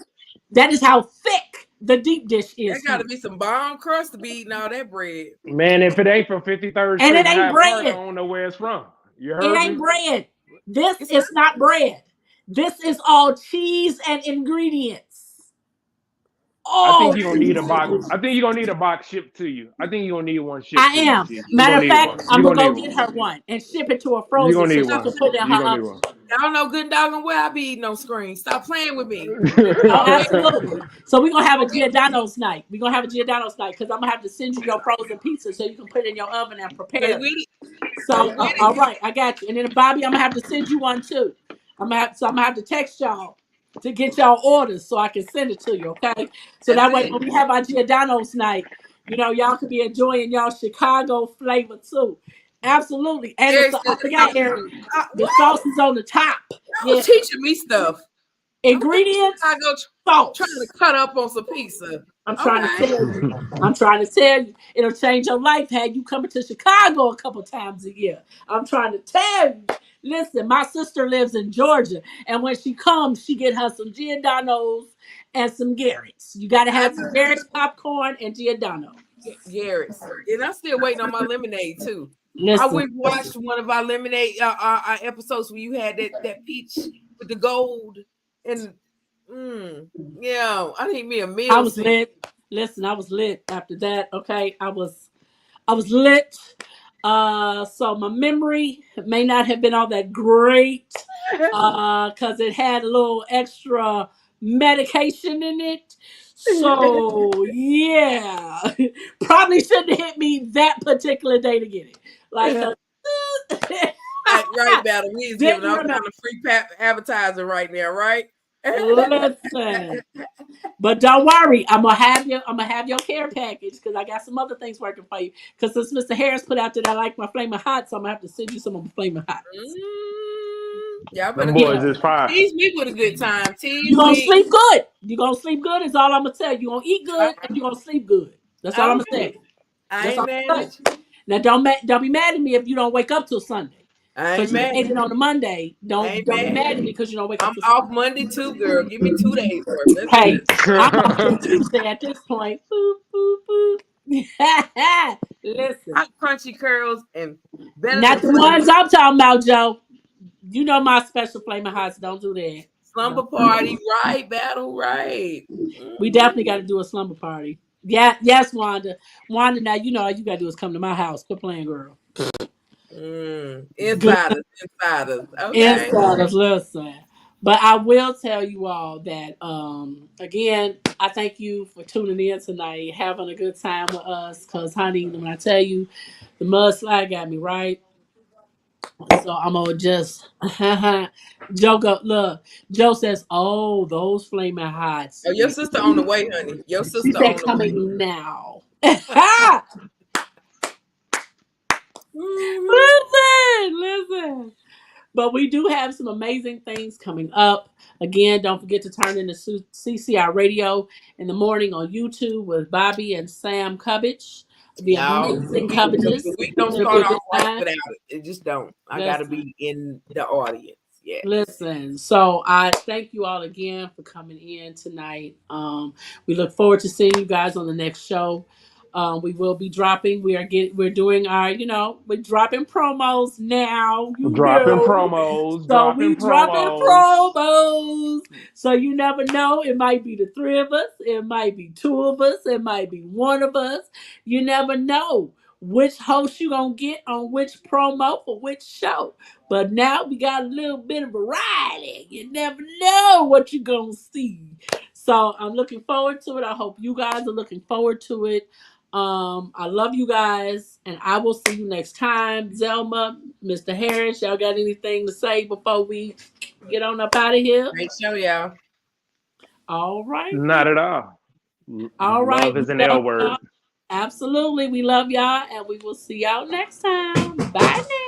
That is how thick the deep dish There is, got to honey. be some bomb crust to be eating all that bread. man, if it ain't from 53rd And Street it and ain't Hyde Park, I bread. don't know where it's from. You It heard ain't me? bread. This It's is not bread. This is all cheese and ingredients. I All think you're gonna need cheese a and box. I ingredients. think you're gonna need a box shipped to you. I think you're gonna need one I shipped to you, am. T. You're Matter gonna of need fact, one. I'm You're gonna gonna need go get one. her one and ship it to her You're frozen gonna so need she one. can put it in her You're gonna need oven. one. Y'all know good and doggone well I be eating on screen. Stop playing with me. Oh, Okay. absolutely. So we're gonna have a Giordano's night. We're gonna have a Giordano's night because I'm gonna have to send you your frozen pizza so you can put it in your oven and Play prepare with it. it. I'm So, with it. all right, I got you. And then Bobby, I'm gonna have to send you one too. I'm gonna have to text y'all to get y'all orders so I can send it to you. Okay. So That's that way, it. when we have our Giordano's night, y'all could be enjoying y'all Chicago flavor too. Absolutely. And Eric I said the forgot, sauce is Eric. on the top. The What? sauce is on the top. Y'all Yeah. teaching me stuff. I'm thinking Ingredients, Chicago trying to sauce. cut up on some pizza. I'm trying to Okay. tell you. I'm trying to tell you. It'll change your life had you coming to Chicago a couple times a year. I'm trying to tell you. Listen, my sister lives in Georgia, and when she comes, she get her some Giordano's and some Garrett's. You got to I have some know Garrett's popcorn and Giordano. Garrett's. And I'm still waiting on my lemonade too. I Listen, went and watched one of our lemonade episodes where you had that peach with the gold and yeah, I need me a I meal was seat. lit. Listen, I was lit after that. Okay, I was lit. So my memory may not have been all that great, because it had a little extra medication in it. So yeah, probably shouldn't have hit me that particular day to get it. Like, Right, battle. We is giving didn't all remember. kind of free advertising right now, right? Listen, but don't worry, I'm gonna have you. I'm gonna have your care package because I got some other things working for you. Because since Mr. Harris put out that I like my flaming hot, so I'm gonna have to send you some of my flaming hots. Y'all Them better go boys Yeah, is fire. tease me with a good time. you Tease gonna me. sleep good. You gonna sleep good is all I'm gonna tell you. You gonna eat good and you gonna sleep good. That's all I'm gonna Okay. say. I That's ain't all mad I'm gonna at you. say. Now don't be mad at me if you don't wake up till Sunday. I ain't Cause you mad. ate it on a Monday. I Don't ain't don't be mad. mad at me because you don't wake up I'm till off Sunday. Monday too, girl. Give me 2 days worth. That's Hey, it. I'm off till Tuesday at this point. Boop, boop, boop. Listen, Hot crunchy curls and better than not the flaming ones I'm talking about, Joe. You know my special flaming hots. Don't do that. slumber Don't. party. Right, battle, right. We definitely got to do a slumber party. Yeah, yes, Wanda. Wanda, now you know all you got to do is come to my house. Quit playing, girl. Good Insiders, insiders. Okay. insight of listen. But I will tell you all that again, I thank you for tuning in tonight, having a good time with us. Cause honey, when I tell you the mudslide got me right. So I'm gonna just joke up. Look, Joe says, "Oh, those flaming hots." Oh, your sister on the way, honey. Your She sister said, on the "Coming now." way. Listen. But we do have some amazing things coming up. Again, don't forget to turn in the CCI Radio in the morning on YouTube with Bobby and Sam Cubbage. The Y'all, amazing Cubbages. the week don't It'll be start a off good right time. without it. It just don't. I gotta Listen. be in the audience. Yes. Listen, so I thank you all again for coming in tonight. We look forward to seeing you guys on the next show. We will be dropping. We're doing our, we're dropping promos now. dropping promos, So dropping we dropping promos. promos. So you never know. It might be the three of us. It might be two of us. It might be one of us. You never know which host you gonna get on which promo for which show. But now we got a little bit of variety. You never know what you're going to see. So I'm looking forward to it. I hope you guys are looking forward to it. I love you guys, and I will see you next time. Zelma, Mr. Harris, y'all got anything to say before we get on up out of here? Great show, y'all. All right. Not at all. All right. Love We is an love L word. y'all. Absolutely. We love y'all, and we will see y'all next time. Bye now.